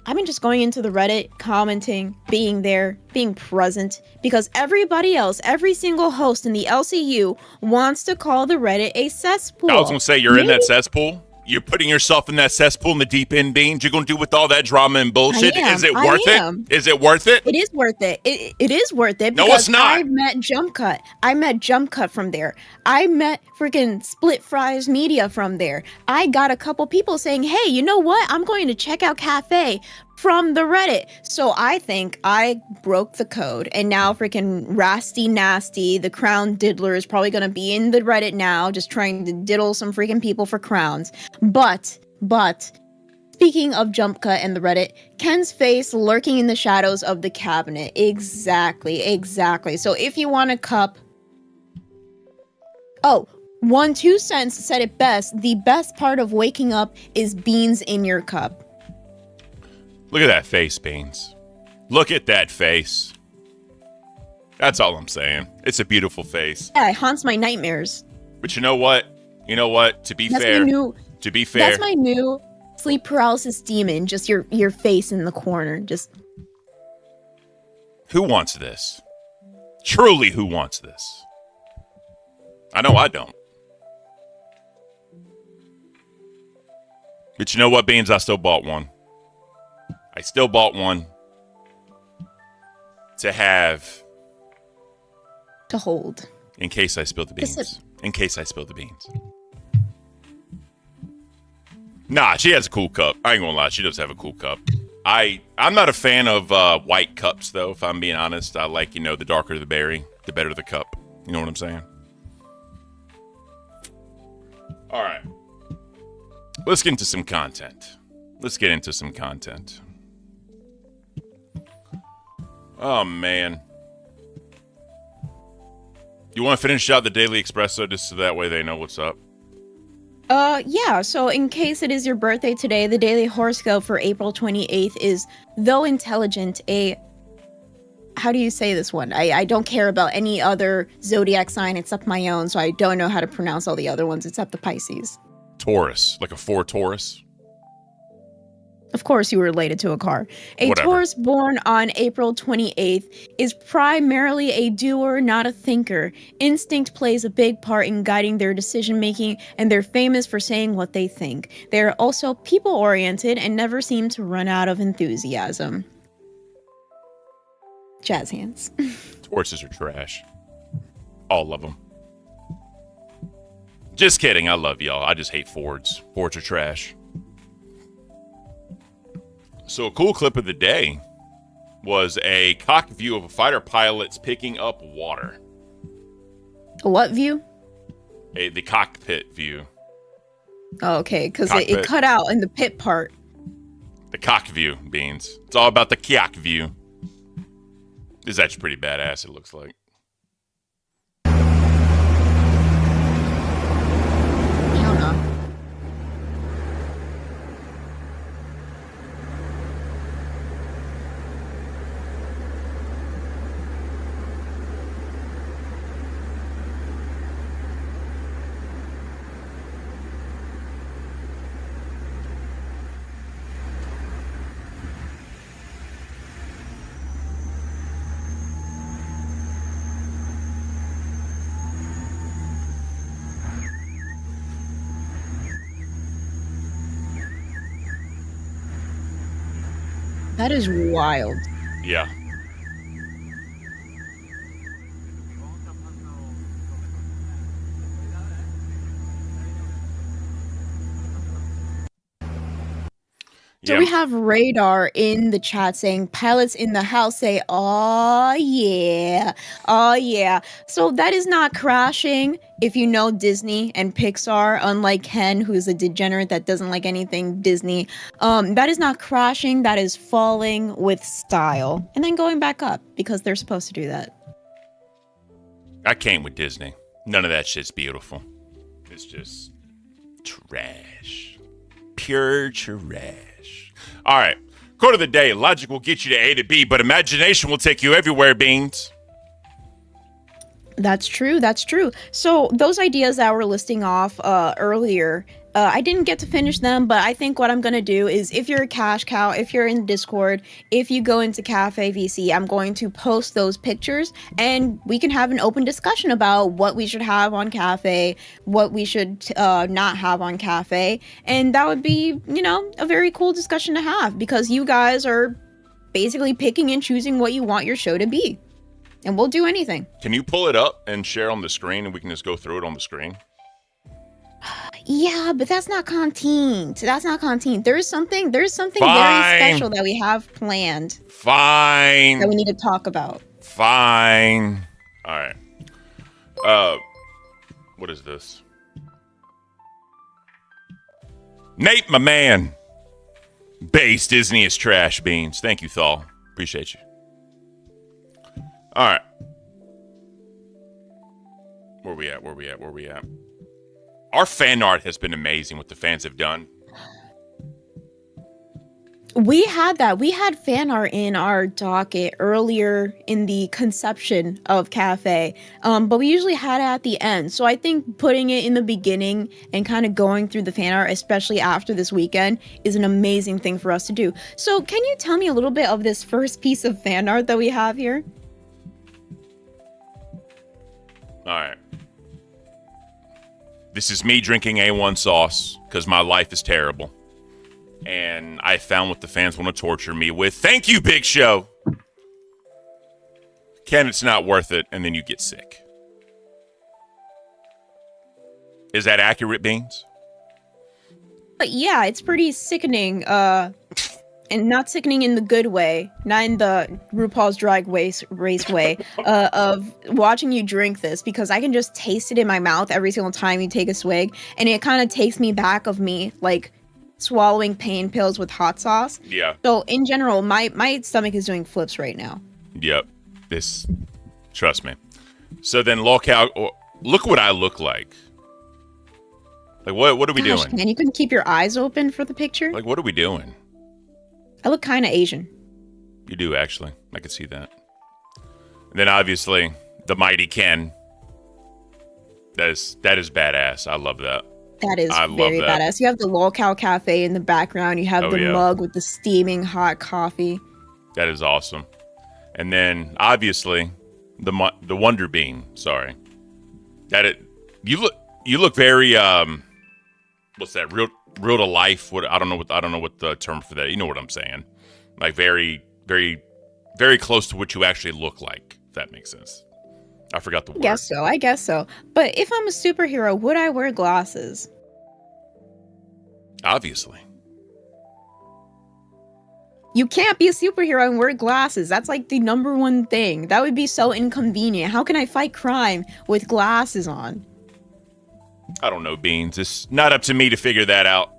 I've been just going into the Reddit, commenting, being there, being present, because everybody else, every single host in the LCU wants to call the Reddit a cesspool. I was going to say, you're in that cesspool? You're putting yourself in that cesspool in the deep end, Beans? You're going to do with all that drama and bullshit? Is it worth it? Is it worth it? It is worth it. It is worth it. No, it's not. I met Jump Cut. I met Jump Cut from there. I met freaking Split Fries Media from there. I got a couple people saying, hey, you know what? I'm going to check out Cafe from the Reddit. So I think I broke the code. And now freaking Rasty Nasty, the Crown Diddler, is probably going to be in the Reddit now, just trying to diddle some freaking people for crowns. But, speaking of Jump Cut and the Reddit, Ken's face lurking in the shadows of the cabinet. Exactly. So if you want a cup... Oh, 1-2 Cents said it best. The best part of waking up is beans in your cup. Look at that face, Beans. Look at that face. That's all I'm saying. It's a beautiful face. Yeah, it haunts my nightmares. But you know what? To be fair, that's my new sleep paralysis demon. Just your face in the corner. Just. Who wants this? Truly, who wants this? I know I don't. But you know what, Beans? I still bought one. To have. To hold. In case I spill the beans. In case I spill the beans. Nah, she has a cool cup. I ain't gonna lie, she does have a cool cup. I'm not a fan of white cups, though, if I'm being honest. I like, the darker the berry, the better the cup. You know what I'm saying? All right. Let's get into some content. Oh, man. You want to finish out the Daily Espresso just so that way they know what's up? Yeah, so in case it is your birthday today, the daily horoscope for April 28th is, though intelligent, how do you say this one? I don't care about any other zodiac sign except my own, so I don't know how to pronounce all the other ones except the Pisces. Taurus, like a 4 Taurus. Of course, you were related to a car. A Whatever. Taurus born on April 28th is primarily a doer, not a thinker. Instinct plays a big part in guiding their decision-making, and they're famous for saying what they think. They are also people-oriented and never seem to run out of enthusiasm. Jazz hands. Tauruses are trash. All of them. Just kidding. I love y'all. I just hate Fords. Fords are trash. So a cool clip of the day was a cock view of a fighter pilot's picking up water. A what view? The cockpit view. Oh, okay, because it cut out in the pit part. The cock view, Beans. It's all about the cock view. This is actually pretty badass, it looks like. Hell no. That is wild. Yeah. So we have Radar in the chat saying pilots in the house say, oh yeah, oh yeah. So that is not crashing if you know Disney and Pixar, unlike Ken, who's a degenerate that doesn't like anything Disney. That is not crashing, that is falling with style. And then going back up because they're supposed to do that. I came with Disney. None of that shit's beautiful. It's just trash. Pure trash. All right. Quote of the day. Logic will get you to A to B, but imagination will take you everywhere, Beans. That's true. That's true. So those ideas that we're listing off earlier, I didn't get to finish them, but I think what I'm going to do is if you're a cash cow, if you're in Discord, if you go into Cafe VC, I'm going to post those pictures and we can have an open discussion about what we should have on Cafe, what we should not have on Cafe. And that would be, a very cool discussion to have because you guys are basically picking and choosing what you want your show to be. And we'll do anything. Can you pull it up and share on the screen and we can just go through it on the screen? Yeah, but that's not content. That's not content. There's something very special that we have planned. Fine. That we need to talk about. Fine. All right. What is this? Nate, my man. Base Disney is trash, Beans. Thank you, Thal. Appreciate you. All right. Where we at? Our fan art has been amazing what the fans have done. We had that. We had fan art in our docket earlier in the conception of Cafe, but we usually had it at the end. So I think putting it in the beginning and kind of going through the fan art, especially after this weekend, is an amazing thing for us to do. So can you tell me a little bit of this first piece of fan art that we have here? All right. This is me drinking A1 sauce because my life is terrible. And I found what the fans want to torture me with. Thank you, Big Show. Ken, it's not worth it, and then you get sick. Is that accurate, Beans? But yeah, it's pretty sickening. And not sickening in the good way, not in the RuPaul's Drag Race way, of watching you drink this, because I can just taste it in my mouth every single time you take a swig, and it kind of takes me back of me like swallowing pain pills with hot sauce. Yeah. So in general, my stomach is doing flips right now. Yep. Trust me. So then, look what I look like. Like, what are we Gosh, doing? man, you couldn't keep your eyes open for the picture? Like, what are we doing? I look kind of Asian. You do, actually. I can see that. And then, obviously, the mighty Ken. That is badass. I love that. That is I love very that. badass. You have the Lolcow Cafe in the background. You have Oh, the yeah. mug with the steaming hot coffee. That is awesome. And then, obviously, the Wonder Bean. Sorry. You look very what's that? Real to life. I don't know what the term for that. You know what I'm saying? Like very, very, very close to what you actually look like. If that makes sense. I forgot the word. I guess so. But if I'm a superhero, would I wear glasses? Obviously. You can't be a superhero and wear glasses. That's like the number one thing. That would be so inconvenient. How can I fight crime with glasses on? I don't know, Beans. It's not up to me to figure that out.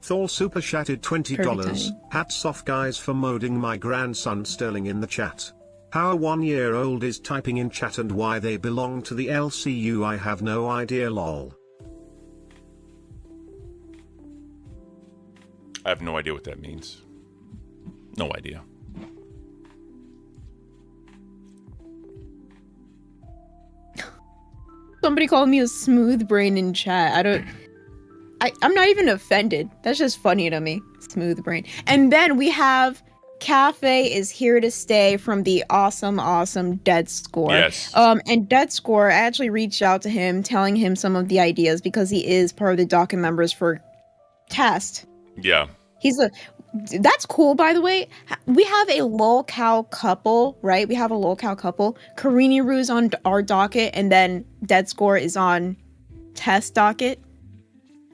Thor super chatted $20. Perfect timing. Hats off guys for moding my grandson Sterling in the chat. How a 1-year-old is typing in chat and why they belong to the LCU I have no idea lol. I have no idea what that means. No idea. Somebody called me a smooth brain in chat. I'm not even offended. That's just funny to me. Smooth brain. And then we have Cafe is here to stay from the awesome Dead Score. Yes. And Dead Score, I actually reached out to him, telling him some of the ideas because he is part of the docket members for Test. Yeah. That's cool, by the way. We have a lolcow couple, right? We have a lolcow couple. Karini Rue's on our docket, and then Dead Score is on Test docket.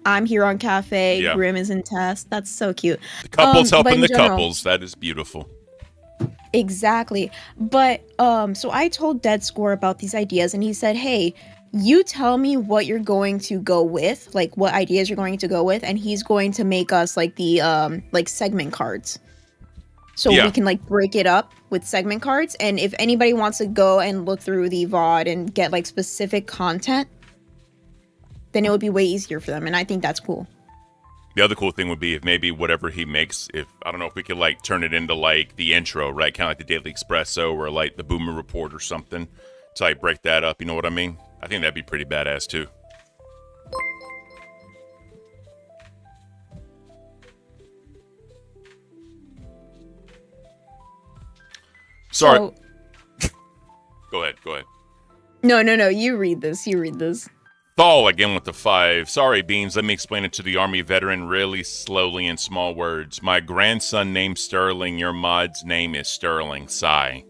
I'm here on Cafe. Yeah. Grim is in Test. That's so cute. The couples but helping in the general- couples. That is beautiful. Exactly. But so I told Dead Score about these ideas, and he said, "Hey, you tell me what you're going to go with, like what ideas you're going to go with, and he's going to make us like the like segment cards. So Yeah. we can like break it up with segment cards, and if anybody wants to go and look through the VOD and get like specific content, then it would be way easier for them, and I think that's cool." The other cool thing would be if maybe whatever he makes, if I don't know if we could like turn it into like the intro, right? Kind of like the Daily Espresso or like the Boomer Report or something to like break that up. You know what I mean? I think that'd be pretty badass too. Sorry. So, Go ahead. no. You read this. Thal again with the 5. Sorry, Beans. Let me explain it to the Army veteran really slowly in small words. My grandson named Sterling. Your mod's name is Sterling. Sigh.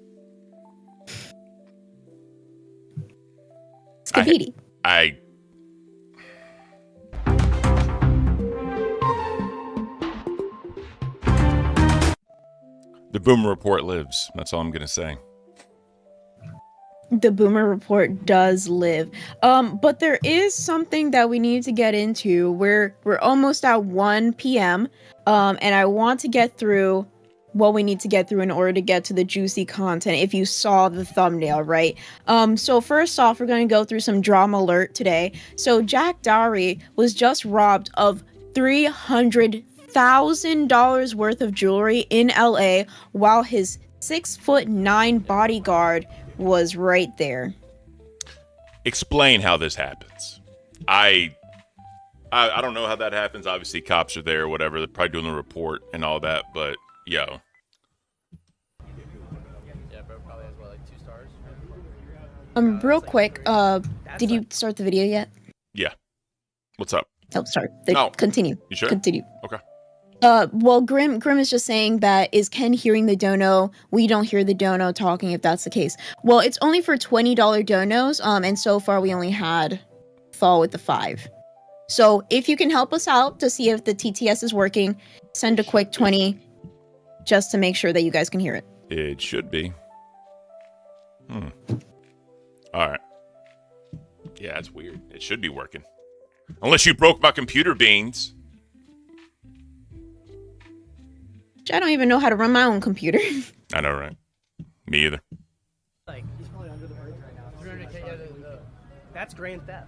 Skibidi. The Boomer Report lives. That's all I'm gonna say. The Boomer Report does live. But there is something that we need to get into. We're almost at 1 p.m. And I want to get through what we need to get through in order to get to the juicy content. If you saw the thumbnail, right? So first off, we're going to go through some drama alert today. So Jack Dowry was just robbed of $300,000 worth of jewelry in LA while his 6'9" bodyguard was right there. Explain how this happens. I don't know how that happens. Obviously, cops are there, or whatever. They're probably doing the report and all that. But yo, Yeah, bro, probably has what, like 2 stars? Real quick, did you start the video yet? yeah. What's up? Oh, sorry. No. Continue. You sure? Continue. Okay. Well, Grim is just saying that is Ken hearing the dono? We don't hear the dono talking if that's the case. Well, it's only for $20 donos, and so far we only had fall with the 5. So if you can help us out to see if the TTS is working, send a quick 20 just to make sure that you guys can hear it. It should be. All right. Yeah, that's weird. It should be working. Unless you broke my computer, Beans. I don't even know how to run my own computer. I know, right? Me either. Like, he's probably under the bridge right now. 300K. That's grand theft.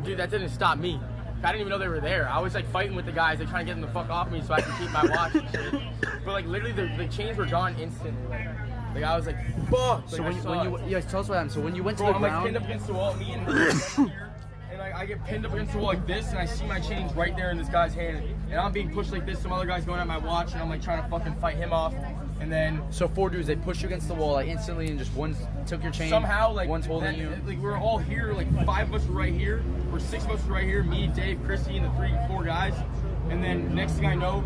Dude, that didn't stop me. I didn't even know they were there. I was like fighting with the guys, like trying to get them the fuck off me so I could keep my watch and shit. But like literally the chains were gone instantly. Like I was like, fuck. So like, when you yeah, tell us what happened. So when you went to bro, the I'm ground, like pinned up against the wall, me and here, and like I get pinned up against the wall like this, and I see my chains right there in this guy's hand, and I'm being pushed like this. Some other guy's going at my watch, and I'm like trying to fucking fight him off. And then so 4 dudes, they pushed you against the wall like instantly, and just one took your chain. somehow like one's holding you. Like we were all here, like 5 of us were right here, or 6 of us were right here. Me, Dave, Christy, and the 4 guys. And then next thing I know,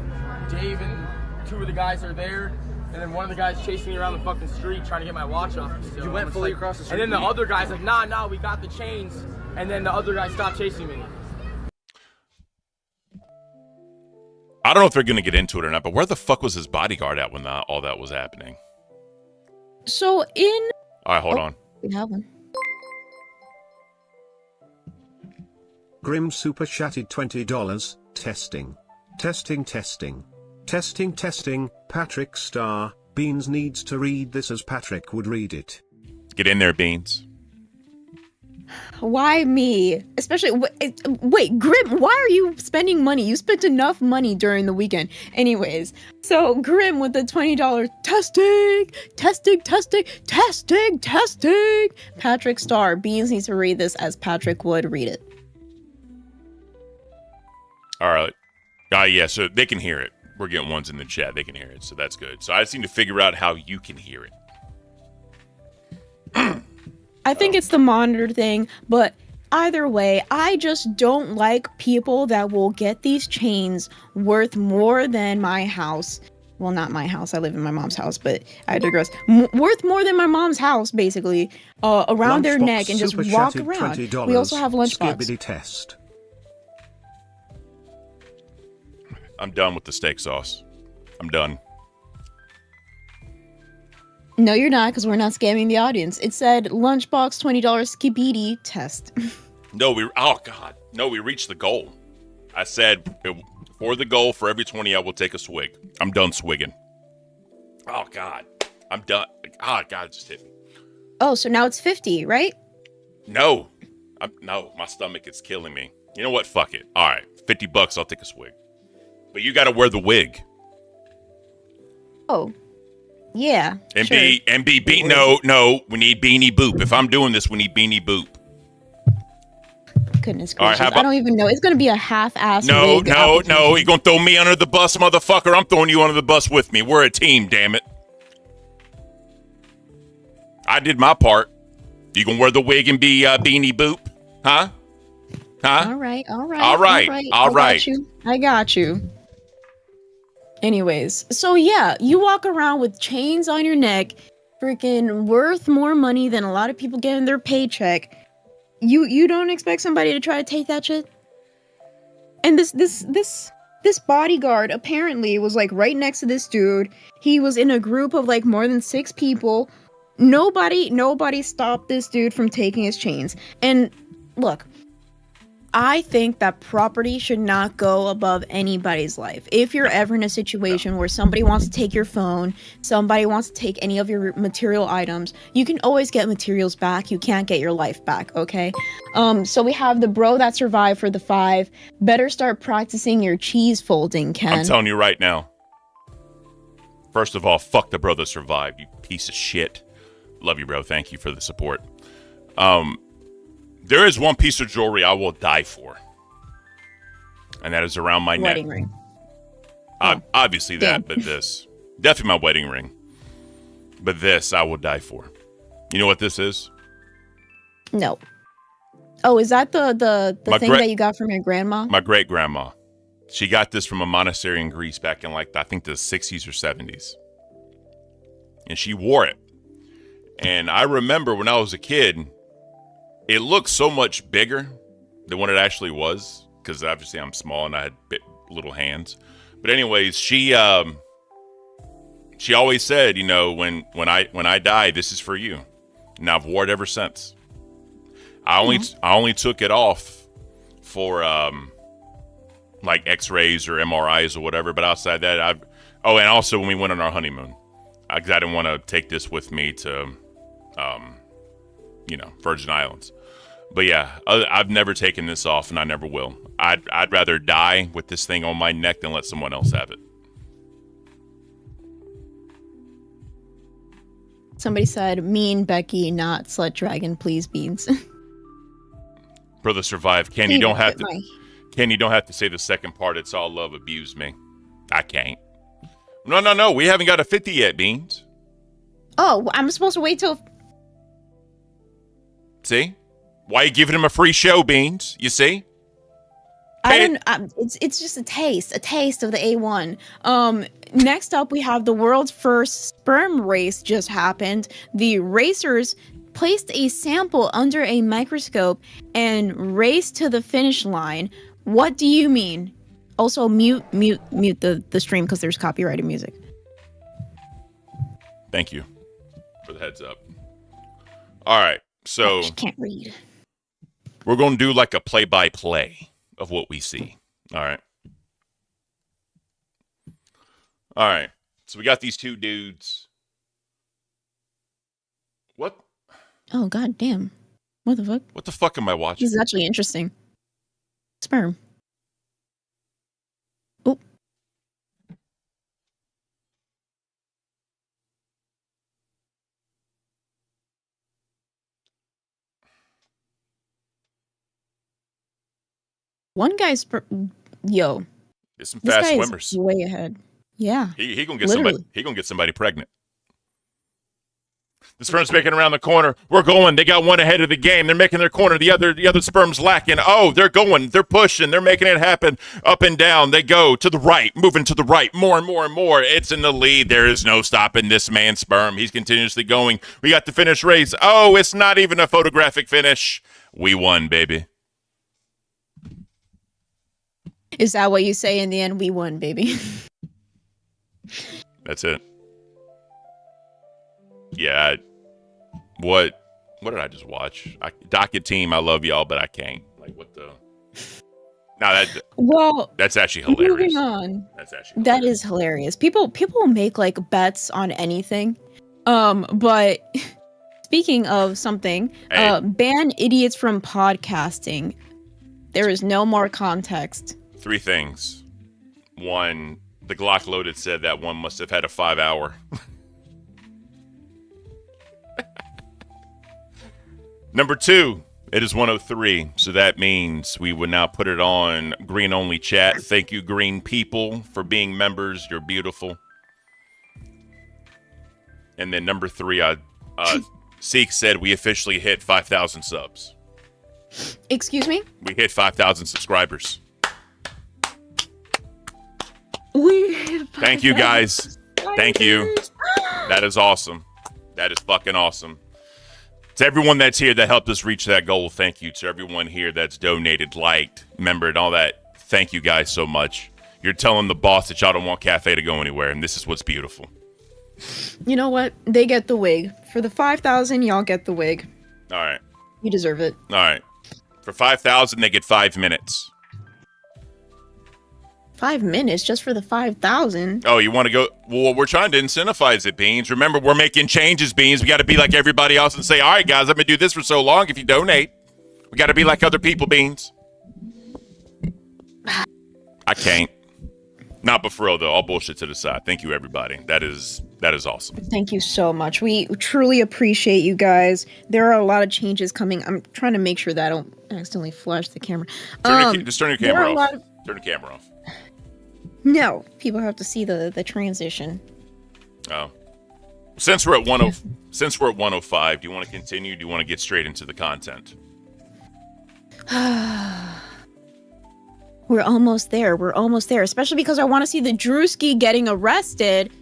Dave and 2 of the guys are there. And then one of the guys chasing me around the fucking street trying to get my watch off. So You went fully across the street. And then the other guy's like, nah, we got the chains. And then the other guy stopped chasing me. I don't know if they're going to get into it or not, but where the fuck was his bodyguard at when all that was happening? So in... All right, hold on. We have one. Grim Super chatted $20. Testing. Testing. Patrick Star. Beans needs to read this as Patrick would read it. Get in there, Beans. Why me? Especially, wait, Grim, why are you spending money? You spent enough money during the weekend. Anyways, so Grim with the $20 testing. Patrick Star. Beans needs to read this as Patrick would read it. All right. Yeah, so they can hear it. We're getting ones in the chat. They can hear it, so that's good. So I just need to figure out how you can hear it. I think it's the monitor thing, but either way, I just don't like people that will get these chains worth more than my house. Well, not my house. I live in my mom's house, but I digress. Worth more than my mom's house, basically, around their neck and just walk around. We also have lunchbox. Skibbity test. I'm done with the steak sauce. I'm done. No, you're not, because we're not scamming the audience. It said lunchbox $20 skibidi test. No, we reached the goal. I said for the goal, for every 20, I will take a swig. I'm done swigging. Oh God, I'm done. Oh God, it just hit me. Oh, so now it's 50, right? No, my stomach is killing me. You know what? Fuck it. All right, $50. I'll take a swig. But you got to wear the wig. Oh. Yeah. And sure. B, no, we need Beanie Boop. If I'm doing this, we need Beanie Boop. Goodness All gracious. right, I don't even know. It's going to be a half-ass No, wig. you're going to throw me under the bus, motherfucker. I'm throwing you under the bus with me. We're a team, damn it. I did my part. You going to wear the wig and be Beanie Boop? Huh? All right. I got you. Anyways, so yeah, you walk around with chains on your neck, freaking worth more money than a lot of people get in their paycheck. You don't expect somebody to try to take that shit? And this bodyguard apparently was like right next to this dude. He was in a group of like more than 6 people. Nobody stopped this dude from taking his chains. And look, I think that property should not go above anybody's life. If you're ever in a situation where somebody wants to take your phone, somebody wants to take any of your material items, you can always get materials back. You can't get your life back, okay? So we have the bro that survived for the 5. Better start practicing your cheese folding, Ken. I'm telling you right now. First of all, fuck the bro that survived, you piece of shit. Love you, bro. Thank you for the support. There is one piece of jewelry I will die for, and that is around my Wedding neck. ring. Obviously that, but this. Definitely my wedding ring. But this I will die for. You know what this is? No. Oh, is that the thing that you got from your grandma? My great-grandma. She got this from a monastery in Greece back in, like, I think the 60s or 70s. And she wore it. And I remember when I was a kid, it looked so much bigger than what it actually was, because obviously I'm small and I had little hands. But anyways, she always said, you know, when I die, this is for you. And I've worn it ever since. I only took it off for like X-rays or MRIs or whatever. But outside that, and also when we went on our honeymoon, I didn't want to take this with me to, Virgin Islands. But yeah, I've never taken this off, and I never will. I'd rather die with this thing on my neck than let someone else have it. Somebody said, mean Becky, not slut dragon, please, Beans. Brother survive. Ken, you don't have to say the second part. It's all love, abuse me. I can't. No. We haven't got a 50 yet, Beans. Oh, I'm supposed to wait till... See? Why you giving him a free show, Beans? You see? It's just a taste of the A1. Next up, we have the world's first sperm race just happened. The racers placed a sample under a microscope and raced to the finish line. What do you mean? Also, mute the stream because there's copyrighted music. Thank you for the heads up. All right, so I can't read. We're going to do like a play-by-play of what we see. All right. So we got these two dudes. What? Oh, god damn. What the fuck? What the fuck am I watching? This is actually interesting. Sperm. Oh. One guy's yo. There's some This fast guy swimmers. is way ahead. Yeah. He gonna get Literally. somebody. He gonna get somebody pregnant. The sperm's making around the corner. We're going. They got one ahead of the game. They're making their corner. The other sperm's lacking. Oh, they're going. They're pushing. They're making it happen. Up and down. They go to the right, moving to the right. More and more and more. It's in the lead. There is no stopping this man's sperm. He's continuously going. We got the finish race. Oh, it's not even a photographic finish. We won, baby. Is that what you say in the end? We won, baby. That's it. Yeah. What did I just watch? Docket team, I love y'all, but I can't. Like, what the? No, that's actually hilarious. Moving on. That's actually hilarious. That is hilarious. People make like bets on anything. But speaking of something, ban idiots from podcasting. There is no more context. 3 things. 1, the Glock loaded said that one must have had a 5-hour. Number 2, it is 1:03, so that means we would now put it on green only chat. Thank you, green people, for being members. You're beautiful. And then number 3, Seek said we officially hit 5,000 subs. Excuse me? We hit 5,000 subscribers. Thank you, guys. Thank you. That is awesome. That is fucking awesome. To everyone that's here that helped us reach that goal, thank you. To everyone here that's donated, liked, membered, all that, thank you guys so much. You're telling the boss that y'all don't want Cafe to go anywhere, and this is what's beautiful. You know what? They get the wig. For the 5,000, y'all get the wig. All right. You deserve it. All right. For 5,000, they get 5 minutes. 5 minutes just for the 5,000. Oh, you want to go? Well, we're trying to incentivize it, Beans. Remember, we're making changes, Beans. We got to be like everybody else and say, all right, guys, I've been doing this for so long. If you donate, we got to be like other people, Beans. I can't. Not but for real, though. All bullshit to the side. Thank you, everybody. That is awesome. Thank you so much. We truly appreciate you guys. There are a lot of changes coming. I'm trying to make sure that I don't accidentally flash the camera. Just turn your camera off. Turn the camera off. No, people have to see the transition. Oh, since we're at 105, do you want to continue? Do you want to get straight into the content? We're almost there. Especially because I want to see the Drewski getting arrested.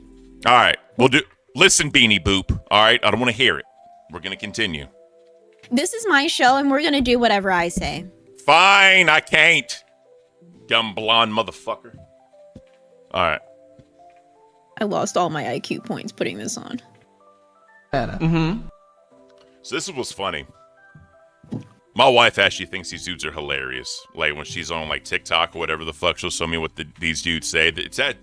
All right, we'll do. Listen, Beanie Boop. All right, I don't want to hear it. We're going to continue. This is my show, and we're going to do whatever I say. Fine, I can't. Dumb blonde motherfucker. All right. I lost all my IQ points putting this on. Mm-hmm. So this was funny. My wife actually thinks these dudes are hilarious. Like when she's on like TikTok or whatever the fuck, she'll show me what these dudes say. It's that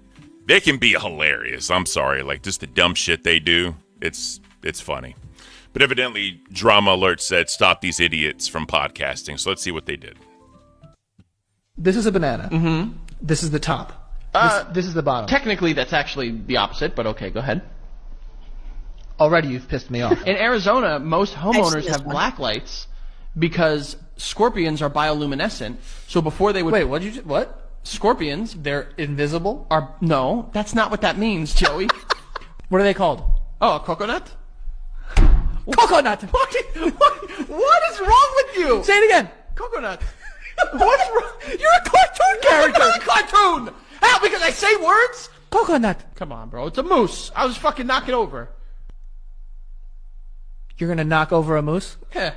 they can be hilarious. I'm sorry, like just the dumb shit they do. It's funny. But evidently, Drama Alert said stop these idiots from podcasting. So let's see what they did. This is a banana. Mm-hmm. This is the top. This is the bottom. Technically, that's actually the opposite, but okay, go ahead. Already you've pissed me off. In Arizona, most I've homeowners seen this have one. black lights because scorpions are bioluminescent. So before they would... Wait, what? Scorpions They're invisible? are... No, that's not what that means, Joey. What are they called? Oh, a coconut? Coconut! What is wrong with you? Say it again. Coconut. What's wrong? You're a cartoon character. I'm not a cartoon. How? Because I say words? Coconut. Come on, bro. It's a moose. I was fucking knocking over. You're gonna knock over a moose? Yeah.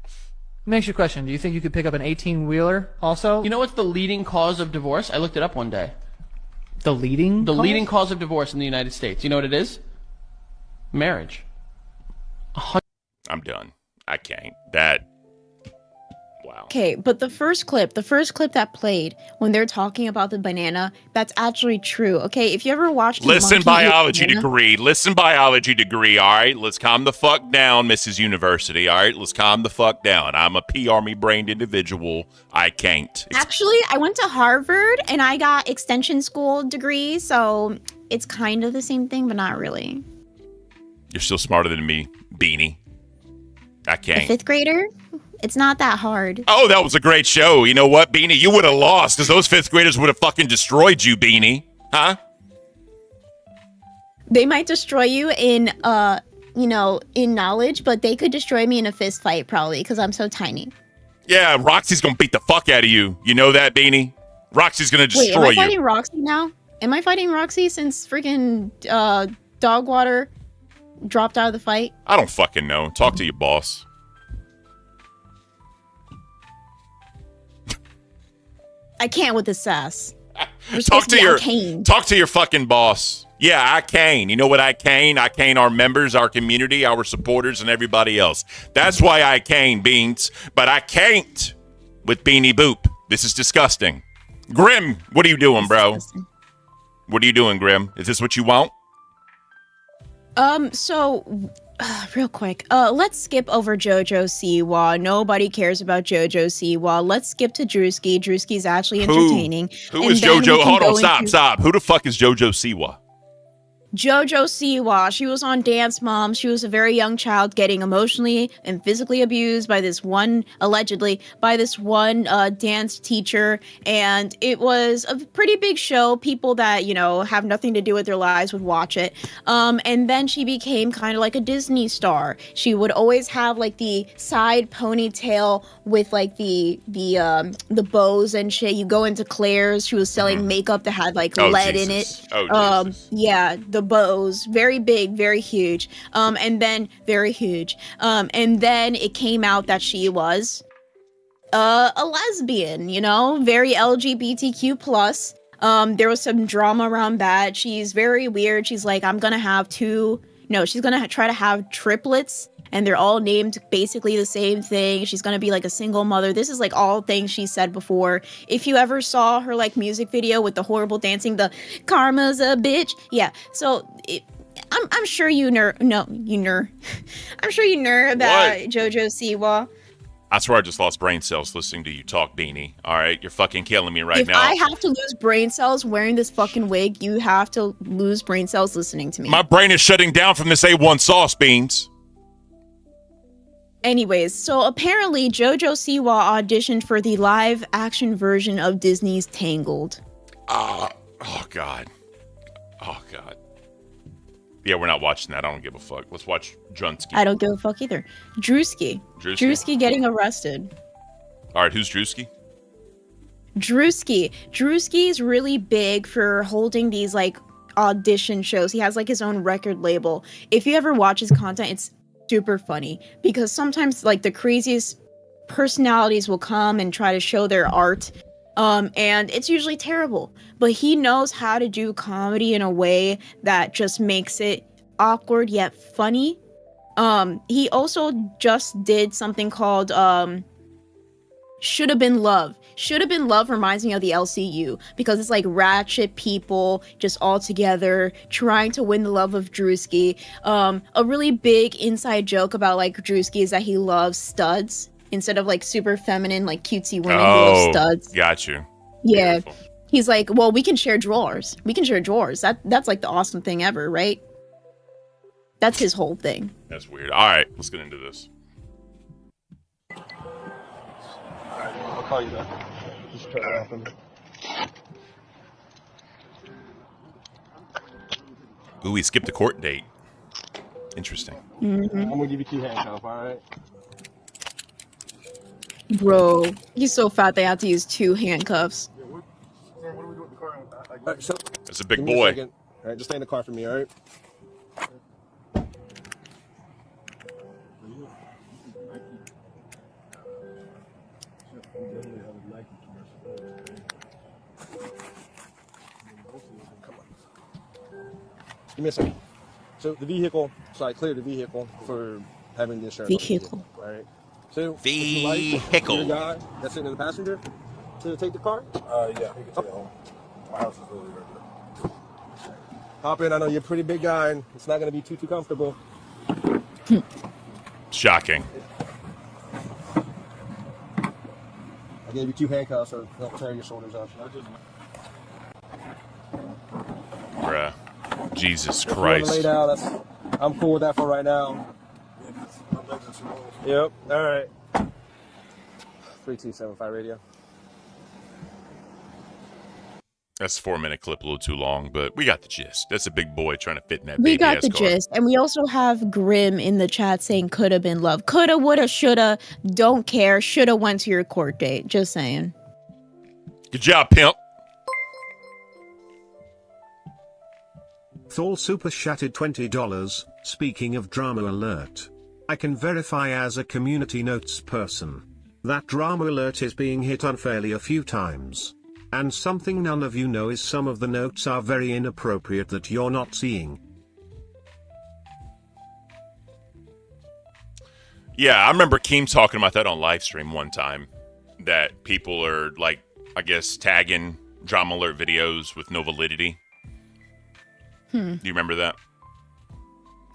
Let me ask you a question. Do you think you could pick up an 18-wheeler also? You know what's the leading cause of divorce? I looked it up one day. the leading The cause? leading cause of divorce in the United States. You know what it is? Marriage. I'm done. I can't. That. Wow. Okay, but the first clip that played when they're talking about the banana, that's actually true. Okay, if you ever watched Listen, biology degree. Listen, biology degree. All right, let's calm the fuck down, Mrs. University. All right, let's calm the fuck down. I'm a P Army brained individual. I can't. Actually, I went to Harvard and I got extension school degree, so it's kind of the same thing, but not really. You're still smarter than me, Beanie. I A can't. fifth grader? It's not that hard. Oh, that was a great show. You know what, Beanie? You would have lost because those fifth graders would have fucking destroyed you, Beanie. Huh? They might destroy you in, in knowledge, but they could destroy me in a fist fight probably because I'm so tiny. Yeah, Roxy's gonna beat the fuck out of you. You know that, Beanie? Roxy's gonna Wait, am destroy I you. fighting Roxy now? Am I fighting Roxy since freaking dog water dropped out of the fight? I don't fucking know. Talk to your boss. I can't with the sass. You're Talk supposed to be your arcane. talk to your fucking boss. Yeah, I cane. You know what I cane? I cane our members, our community, our supporters, and everybody else. That's why I cane Beans. But I can't with Beanie Boop. This is disgusting. Grim, what are you doing, bro? Disgusting. What are you doing, Grim? Is this what you want? Real quick, let's skip over JoJo Siwa. Nobody cares about JoJo Siwa. Let's skip to Drewski. Drewski's actually entertaining. Who And is then we JoJo? can Hold go on, into stop. Who the fuck is JoJo Siwa? JoJo Siwa. She was on Dance Mom. She was a very young child getting emotionally and physically abused by this one, allegedly, by this one dance teacher. And it was a pretty big show. People that, have nothing to do with their lives would watch it. And then she became kind of like a Disney star. She would always have like the side ponytail with like the bows and shit. You go into Claire's. She was selling makeup that had like lead in it. Oh, Jesus. Yeah, the bows, very big, very huge, and then very huge, and then it came out that she was a lesbian, very LGBTQ plus. There was some drama around that. She's very weird. She's like, she's gonna try to have triplets, and they're all named basically the same thing. She's gonna be like a single mother. This is like all things she said before. If you ever saw her like music video with the horrible dancing, the karma's a bitch. Yeah. So I'm sure I'm sure you know about What? JoJo Siwa. I swear I just lost brain cells listening to you talk, Beanie. All right, you're fucking killing me right If now. I have to lose brain cells wearing this fucking wig, you have to lose brain cells listening to me. My brain is shutting down from this A1 sauce, Beans. Anyways, so apparently JoJo Siwa auditioned for the live action version of Disney's Tangled. Oh, God. Yeah, we're not watching that. I don't give a fuck. Let's watch Drunsky. I don't give a fuck either. Drewski getting arrested. All right, who's Drewski? Drewski's really big for holding these like audition shows. He has like his own record label. If you ever watch his content, it's super funny because sometimes like the craziest personalities will come and try to show their art, and it's usually terrible, but he knows how to do comedy in a way that just makes it awkward yet funny. He also just did something called Should Have Been Love. Should Have Been Love reminds me of the LCU because it's like ratchet people just all together trying to win the love of Drewski. A really big inside joke about like Drewski is that he loves studs instead of like super feminine, like cutesy women who love studs. Got you. Yeah. Beautiful. He's like, well, we can share drawers. We can share drawers. That's like the awesome thing ever, right? That's his whole thing. That's weird. All right, let's get into this. I'll call you back. Just turn it off. Ooh, he skipped the court date. Interesting. Mm-hmm. I'm gonna give you 2 handcuffs, all right? Bro, he's so fat they have to use 2 handcuffs. What do we do with the car? Right, so, That's a big give me boy. second. All right, just stay in the car for me, all right? Give me a second. So the vehicle, so I cleared the vehicle for having the insurance. Vehicle. All right. So Vehicle. your guy that's sitting in the passenger to take the car? Yeah, he can take it home. My house is literally right there. Hop in. I know you're a pretty big guy, and it's not going to be too comfortable. Shocking. I gave you 2 handcuffs, so don't tear your shoulders off. Bruh. Jesus If you wanna Christ. lay down, I'm cool with that for right now. Yep. All right. 3275 radio. That's a 4-minute clip, a little too long, but we got the gist. That's a big boy trying to fit in that We baby got ass the car. gist. And we also have Grim in the chat saying could have been love. Coulda, woulda, shoulda, don't care. Shoulda went to your court date. Just saying. Good job, pimp. Thal super chatted $20. Speaking of drama alert, I can verify as a community notes person that drama alert is being hit unfairly a few times. And something none of you know is some of the notes are very inappropriate that you're not seeing. Yeah, I remember Keem talking about that on live stream one time. That people are like, I guess, tagging drama alert videos with no validity. Do you remember that?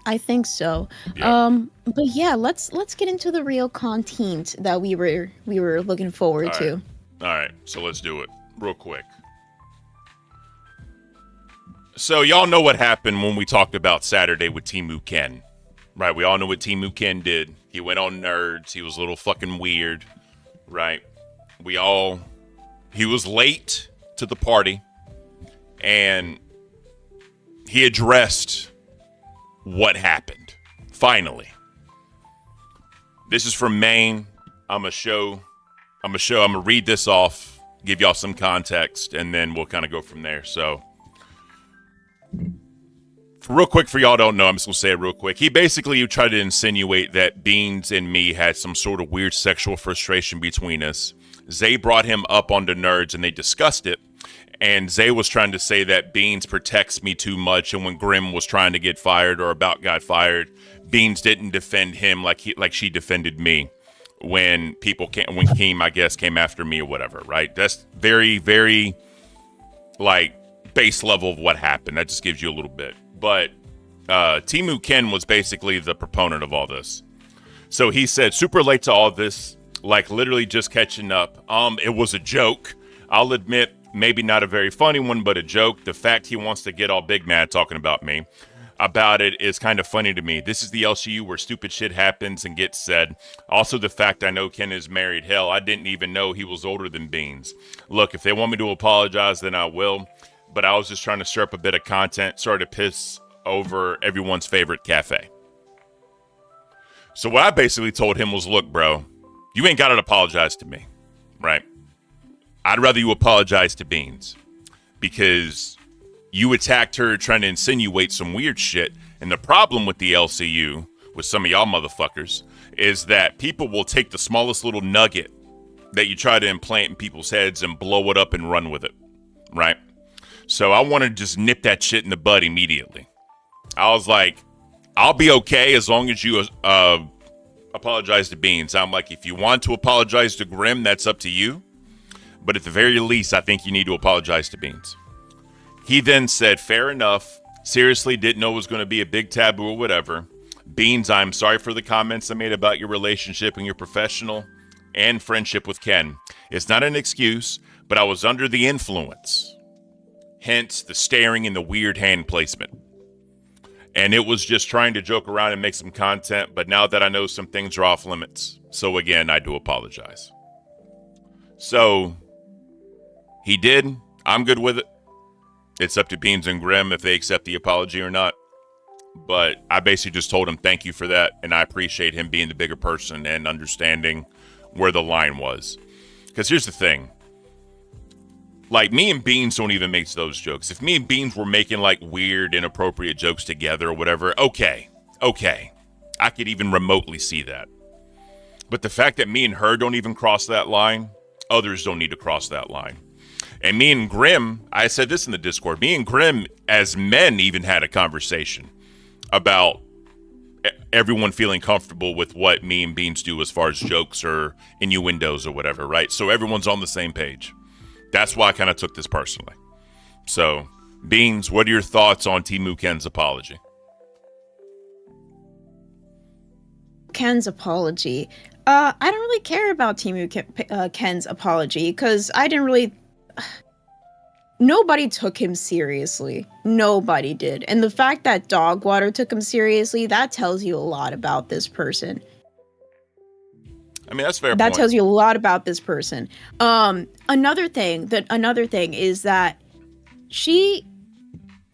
I think so. Yeah. But yeah, let's get into the real content that we were looking forward to. All right, so let's do it real quick. So y'all know what happened when we talked about Saturday with Timu Ken, right? We all know what Timu Ken did. He went on Nerds. He was a little fucking weird, right? He was late to the party, and he addressed what happened. Finally. This is from Maine. I'm gonna read this off, give y'all some context, and then we'll kind of go from there. So, real quick, for y'all don't know, I'm just gonna say it real quick. He basically tried to insinuate that Beans and me had some sort of weird sexual frustration between us. Zay brought him up onto Nerds, and they discussed it. And Zay was trying to say that Beans protects me too much, and when Grim was trying to get fired or about got fired, Beans didn't defend him like she defended me when Keem, I guess, came after me or whatever, right? That's very, very like base level of what happened. That just gives you a little bit. But Timu Ken was basically the proponent of all this. So he said, super late to all this, like literally just catching up. It was a joke. I'll admit, maybe not a very funny one, but a joke. The fact he wants to get all big mad talking about me about it is kind of funny to me. This is the LCU where stupid shit happens and gets said. Also, the fact I know Ken is married. Hell, I didn't even know he was older than Beans. Look, if they want me to apologize, then I will. But I was just trying to stir up a bit of content, sorry to piss over everyone's favorite cafe. So what I basically told him was, look, bro, you ain't got to apologize to me, right? I'd rather you apologize to Beans because you attacked her trying to insinuate some weird shit. And the problem with the LCU, with some of y'all motherfuckers is that people will take the smallest little nugget that you try to implant in people's heads and blow it up and run with it, right? So I want to just nip that shit in the bud immediately. I was like, I'll be okay as long as you apologize to Beans. I'm like, if you want to apologize to Grim, that's up to you. But at the very least, I think you need to apologize to Beans. He then said, fair enough. Seriously, didn't know it was going to be a big taboo or whatever. Beans, I'm sorry for the comments I made about your relationship and your professional and friendship with Ken. It's not an excuse, but I was under the influence. Hence the staring and the weird hand placement. And it was just trying to joke around and make some content, but now that I know some things are off limits. So again, I do apologize. So he did. I'm good with it. It's up to Beans and Grim if they accept the apology or not. But I basically just told him thank you for that, and I appreciate him being the bigger person and understanding where the line was. Because here's the thing. Like, me and Beans don't even make those jokes. If me and Beans were making, like, weird, inappropriate jokes together or whatever, okay. I could even remotely see that. But the fact that me and her don't even cross that line, others don't need to cross that line. And me and Grim, I said this in the Discord, me and Grim, as men, even had a conversation about everyone feeling comfortable with what me and Beans do as far as jokes or innuendos or whatever, right? So everyone's on the same page. That's why I kind of took this personally. So, Beans, what are your thoughts on Timu Ken's apology? Ken's apology. I don't really care about Timu Ken's apology because I didn't really... Nobody took him seriously. Nobody did. And the fact that Dogwater took him seriously, that tells you a lot about this person. I mean, that's fair. That tells you a lot about this person. Another thing is that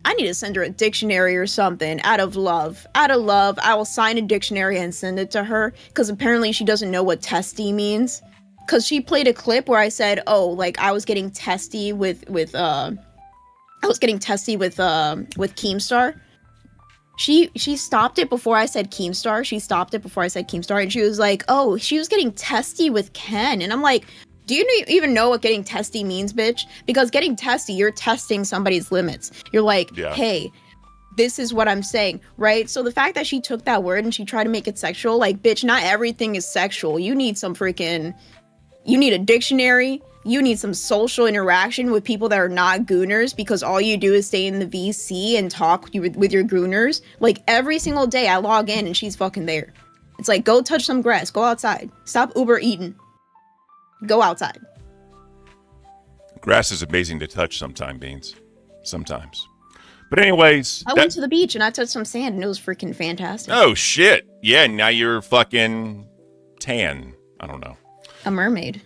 I need to send her a dictionary or something out of love. I will sign a dictionary and send it to her because apparently she doesn't know what testy means. Because she played a clip where I said, oh, like I was getting testy with Keemstar. She stopped it before I said Keemstar. And she was like, oh, she was getting testy with Ken. And I'm like, do you even know what getting testy means, bitch? Because getting testy, you're testing somebody's limits. You're like, hey, this is what I'm saying, right? So the fact that she took that word and she tried to make it sexual, like, bitch, not everything is sexual. You need you need a dictionary. You need some social interaction with people that are not gooners because all you do is stay in the VC and talk with your gooners. Like, every single day I log in and she's fucking there. It's like, go touch some grass. Go outside. Stop Uber eating. Go outside. Grass is amazing to touch sometimes, Beans. Sometimes. But anyways. I went to the beach and I touched some sand and it was freaking fantastic. Oh, shit. Yeah, now you're fucking tan. I don't know. A mermaid.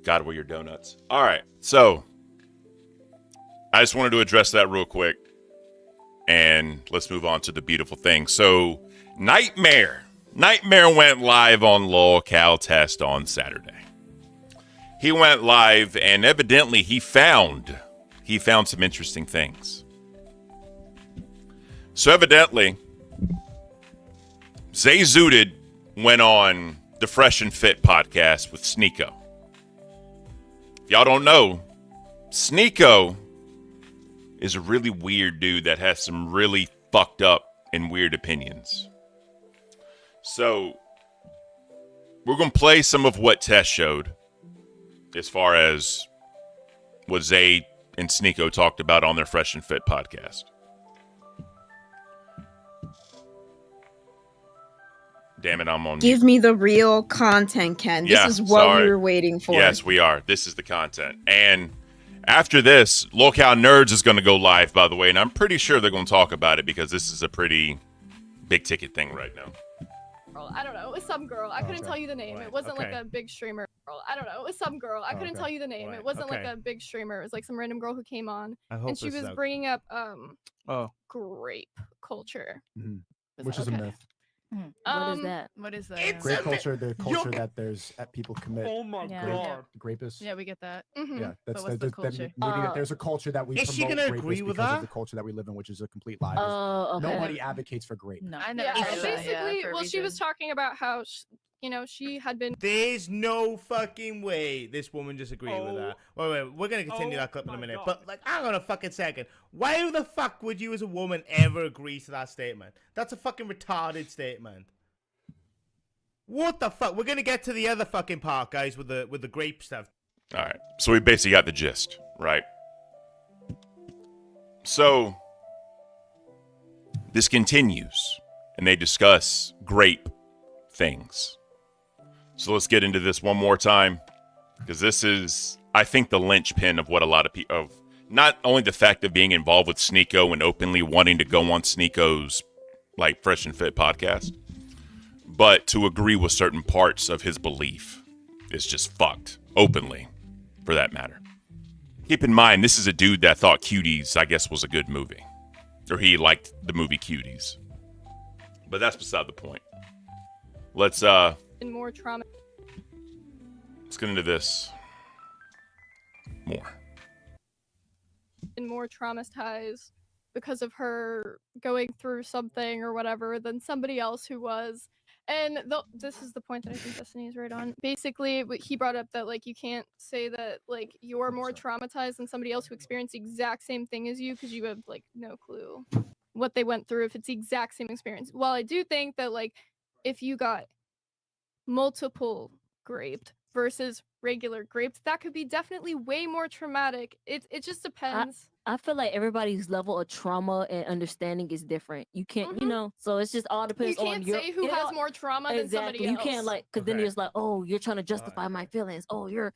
God, where your donuts. All right, so I just wanted to address that real quick, and let's move on to the beautiful thing. So, Nightmare went live on LOLCal Test on Saturday. He went live, and evidently he found some interesting things. So evidently, Zay Zooted went on the Fresh and Fit podcast with Sneeko. If y'all don't know, Sneeko is a really weird dude that has some really fucked up and weird opinions. So, we're going to play some of what Tess showed as far as what Zay and Sneeko talked about on their Fresh and Fit podcast. Damn it, I'm on Give me the real content, Ken. This is what we were waiting for. Yes, we are. This is the content. And after this, LOLCal Nerds is going to go live, by the way, and I'm pretty sure they're going to talk about it because this is a pretty big ticket thing right now. I don't know. It was some girl. I couldn't tell you the name. It wasn't like a big streamer. I don't know. It was some girl. I couldn't tell you the name. It wasn't like a big streamer. It was like some random girl who came on, and she was bringing up grape culture. Which is a myth. What is that? What is that? It's grape culture, the culture that there's people commit. Oh my God. Grapists. Yeah, we get that. Yeah, that's what's the culture? there's a culture that we Is she promote gonna grapists agree with because that? of the culture that we live in, which is a complete lie. Oh, okay. Nobody advocates for grape. No, Yeah, never heard that. basically, for a well, she was reason. talking about how, she had been. There's no fucking way this woman just agreed with that. Wait, we're gonna continue that clip in a minute. But hang on a fucking second. Why the fuck would you as a woman ever agree to that statement? That's a fucking retarded statement. What the fuck? We're gonna get to the other fucking part, guys, with the grape stuff. All right. So we basically got the gist, right? So this continues, and they discuss grape things. So let's get into this one more time, because this is, I think, the linchpin of what a lot of people, of not only the fact of being involved with Sneeko and openly wanting to go on Sneeko's like Fresh and Fit podcast, but to agree with certain parts of his belief is just fucked, openly, for that matter. Keep in mind, this is a dude that thought Cuties, I guess, was a good movie. Or he liked the movie Cuties. But that's beside the point. Let's More trauma. let's get into this more. Been more traumatized because of her going through something or whatever than somebody else who was. And this is the point that I think Destiny is right on. Basically, he brought up that, like, you can't say that, like, you're more traumatized than somebody else who experienced the exact same thing as you, because you have, like, no clue what they went through if it's the exact same experience. While I do think that, like, if you got multiple graped versus regular graped, that could be definitely way more traumatic. It just depends. I feel like everybody's level of trauma and understanding is different. You can't, so it's just all depends You on can't your. say who has more trauma than somebody else. You can't, like, because then it's like, oh, you're trying to justify my feelings. Oh, you're.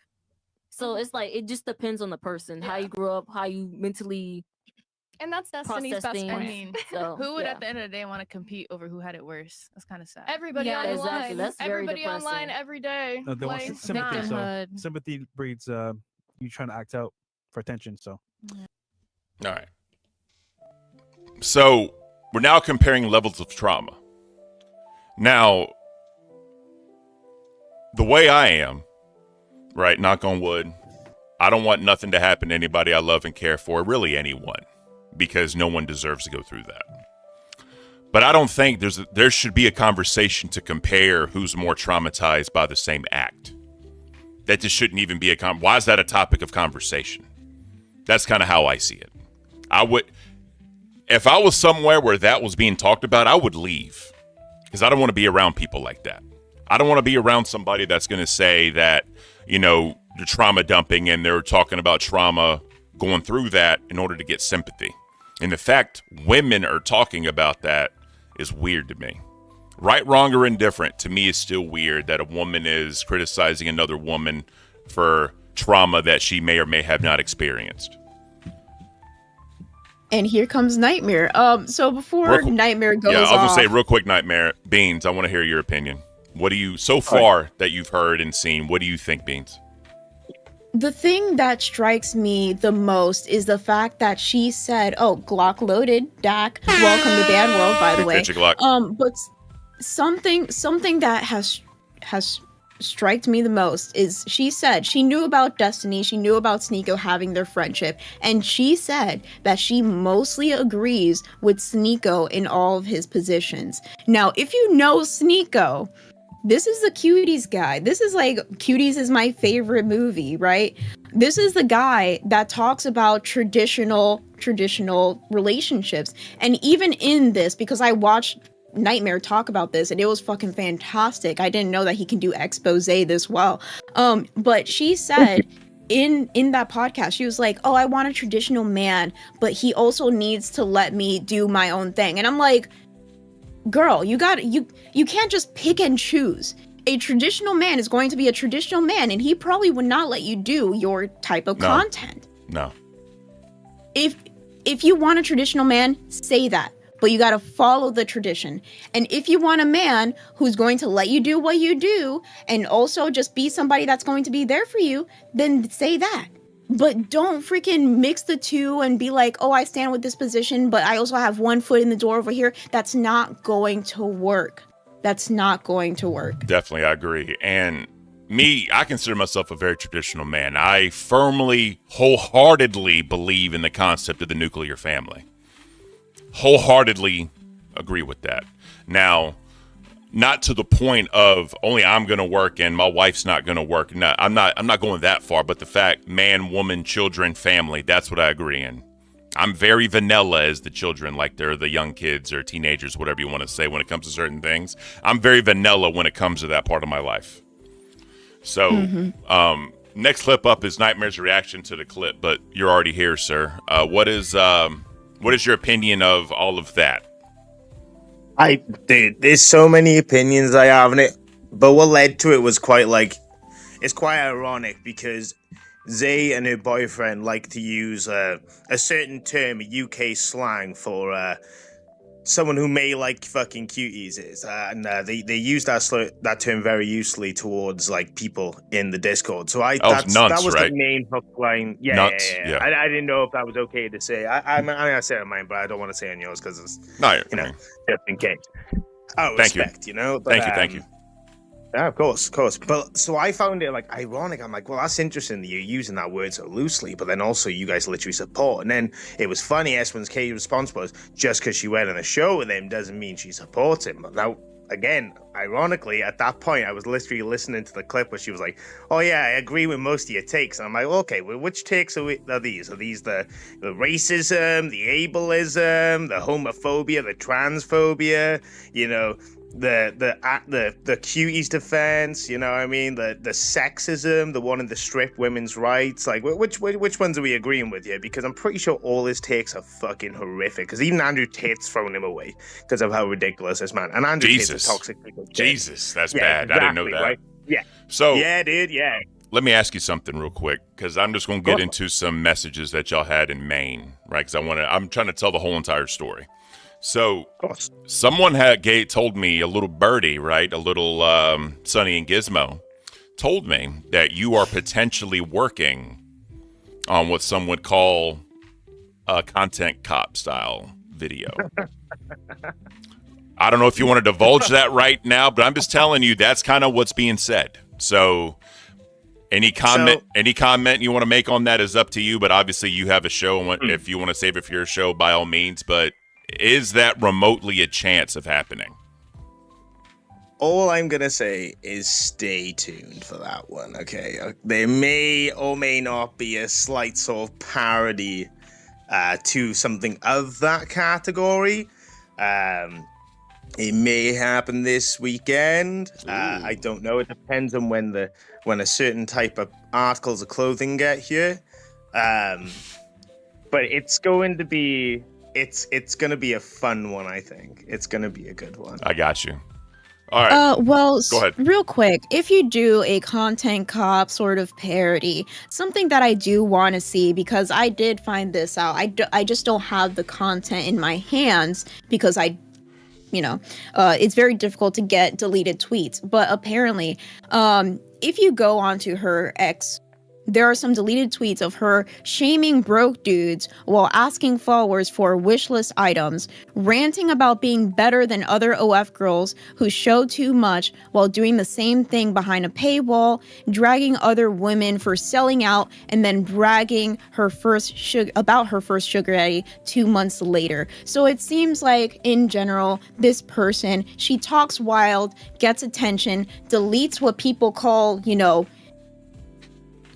So it's like, it just depends on the person, how you grew up, how you mentally. And that's Destiny's best friend. I mean, So, who would yeah. at the end of the day want to compete over who had it worse? That's kind of sad. Everybody Yeah, online. exactly. That's very Everybody depressing. online every day. They want Like, sympathy. So victimhood. sympathy breeds you trying to act out for attention. So. All right. So we're now comparing levels of trauma. Now, the way I am, right, knock on wood, I don't want nothing to happen to anybody I love and care for, really anyone, because no one deserves to go through that. But I don't think there should be a conversation to compare who's more traumatized by the same act. That just shouldn't even be why is that a topic of conversation? That's kind of how I see it. If I was somewhere where that was being talked about, I would leave, because I don't want to be around people like that. I don't want to be around somebody that's going to say that, you're trauma dumping and they're talking about trauma, going through that in order to get sympathy. And the fact women are talking about that is weird to me. Right, wrong, or indifferent, to me is still weird that a woman is criticizing another woman for trauma that she may or may have not experienced. And here comes Nightmare. So before Nightmare goes off. Yeah, I was going to say real quick, Nightmare. Beans, I want to hear your opinion. What do you, so far that you've heard and seen, what do you think, Beans? The thing that strikes me the most is the fact that she said, "Oh, Glock loaded, Dak. Welcome to Bad World, by the way." But something that has striked me the most is she said she knew about Destiny, she knew about Sneeko having their friendship, and she said that she mostly agrees with Sneeko in all of his positions. Now, if you know Sneeko, this is the Cuties guy. This is like, Cuties is my favorite movie, right? This is the guy that talks about traditional relationships. And even in this, because I watched Nightmare talk about this and it was fucking fantastic. I didn't know that he can do expose this well. But she said in that podcast, she was like, "Oh, I want a traditional man, but he also needs to let me do my own thing." And I'm like, girl, you can't just pick and choose. A traditional man is going to be a traditional man, and he probably would not let you do your type of content. No. If you want a traditional man, say that. But you got to follow the tradition. And if you want a man who's going to let you do what you do and also just be somebody that's going to be there for you, then say that. But don't freaking mix the two and be like, "Oh, I stand with this position, but I also have one foot in the door over here." That's not going to work. That's not going to work. Definitely, I agree. And me, I consider myself a very traditional man. I firmly, wholeheartedly believe in the concept of the nuclear family. Wholeheartedly agree with that. Now, not to the point of only I'm going to work and my wife's not going to work. No, I'm not going that far. But the fact, man, woman, children, family, that's what I agree in. I'm very vanilla as the children, like they're the young kids or teenagers, whatever you want to say when it comes to certain things. I'm very vanilla when it comes to that part of my life. So, next clip up is Nightmare's reaction to the clip, but you're already here, sir. What is your opinion of all of that? Dude, there's so many opinions I have on it, but what led to it was it's quite ironic because Zay and her boyfriend like to use a certain term, a UK slang for someone who may like fucking cuties and they use that term very usefully towards like people in the Discord. So that was right? the main hook line. Yeah. I didn't know if that was okay to say. I'm gonna say it on mine, but I don't want to say it on yours because it's just in case. Oh, respect, But, thank you. Yeah, of course. But so I found it like ironic. I'm like, well, that's interesting that you're using that word so loosely, but then also you guys literally support. And then it was funny. S1's K response was, just because she went on a show with him doesn't mean she supports him. Now, again, ironically, at that point, I was literally listening to the clip where she was like, oh yeah, I agree with most of your takes. And I'm like, okay, well, which takes are these? Are these the racism, the ableism, the homophobia, the transphobia, the cuties defense, you know what I mean? The sexism, the one in the strip women's rights. Like, which ones are we agreeing with here? Because I'm pretty sure all his takes are fucking horrific. Because even Andrew Tate's thrown him away because of how ridiculous this man. And Andrew Tate's a toxic. Jesus, that's bad. Exactly, I didn't know that. Right? Yeah. So yeah, dude. Yeah. Let me ask you something real quick, because I'm just going to get into some messages that y'all had in Maine, right? Because I'm trying to tell the whole entire story. So someone told me, a little birdie, right? A little Sunny and Gizmo told me that you are potentially working on what some would call a content cop style video. I don't know if you want to divulge that right now, but I'm just telling you that's kind of what's being said. So any comment you want to make on that is up to you, but obviously you have a show. If you want to save it for your show, by all means, but is that remotely a chance of happening? All I'm going to say is stay tuned for that one, okay? There may or may not be a slight sort of parody to something of that category. It may happen this weekend. I don't know. It depends on when a certain type of articles of clothing get here. But it's going to be... It's going to be a fun one, I think. It's going to be a good one. I got you. All right. Well, go ahead. Real quick, if you do a content cop sort of parody, something that I do want to see, because I did find this out. I just don't have the content in my hands because it's very difficult to get deleted tweets. But apparently, if you go onto her X, there are some deleted tweets of her shaming broke dudes while asking followers for wish list items, ranting about being better than other OF girls who show too much while doing the same thing behind a paywall, dragging other women for selling out, and then bragging about her first sugar daddy 2 months later. So it seems like, in general, this person, she talks wild, gets attention, deletes what people call,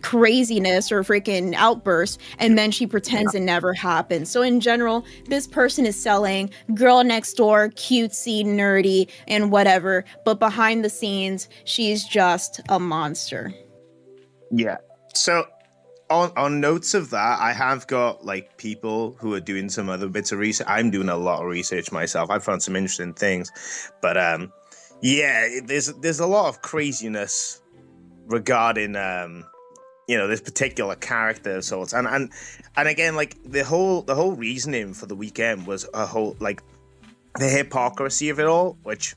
craziness or freaking outbursts, and then she pretends it never happened. So in general, this person is selling girl next door, cutesy, nerdy, and whatever, but behind the scenes, she's just a monster. Yeah. So on notes of that, I have got like people who are doing some other bits of research. I'm doing a lot of research myself. I found some interesting things, but there's a lot of craziness regarding this particular character of sorts, and again, like the whole reasoning for the weekend was a whole like the hypocrisy of it all, which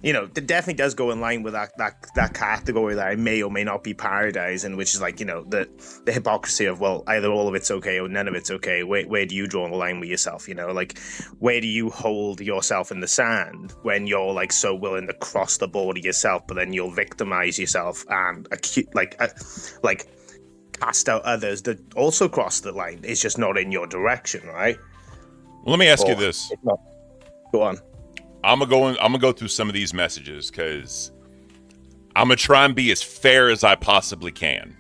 you know, it definitely does go in line with that category that I may or may not be paradising, which is like, you know, the hypocrisy of, well, either all of it's okay or none of it's okay. Where do you draw the line with yourself? You know, like, where do you hold yourself in the sand when you're like so willing to cross the border yourself, but then you'll victimize yourself and cast out others that also cross the line? It's just not in your direction, right? Well, let me ask you this. Go on. I'm gonna go through some of these messages because I'm gonna try and be as fair as I possibly can.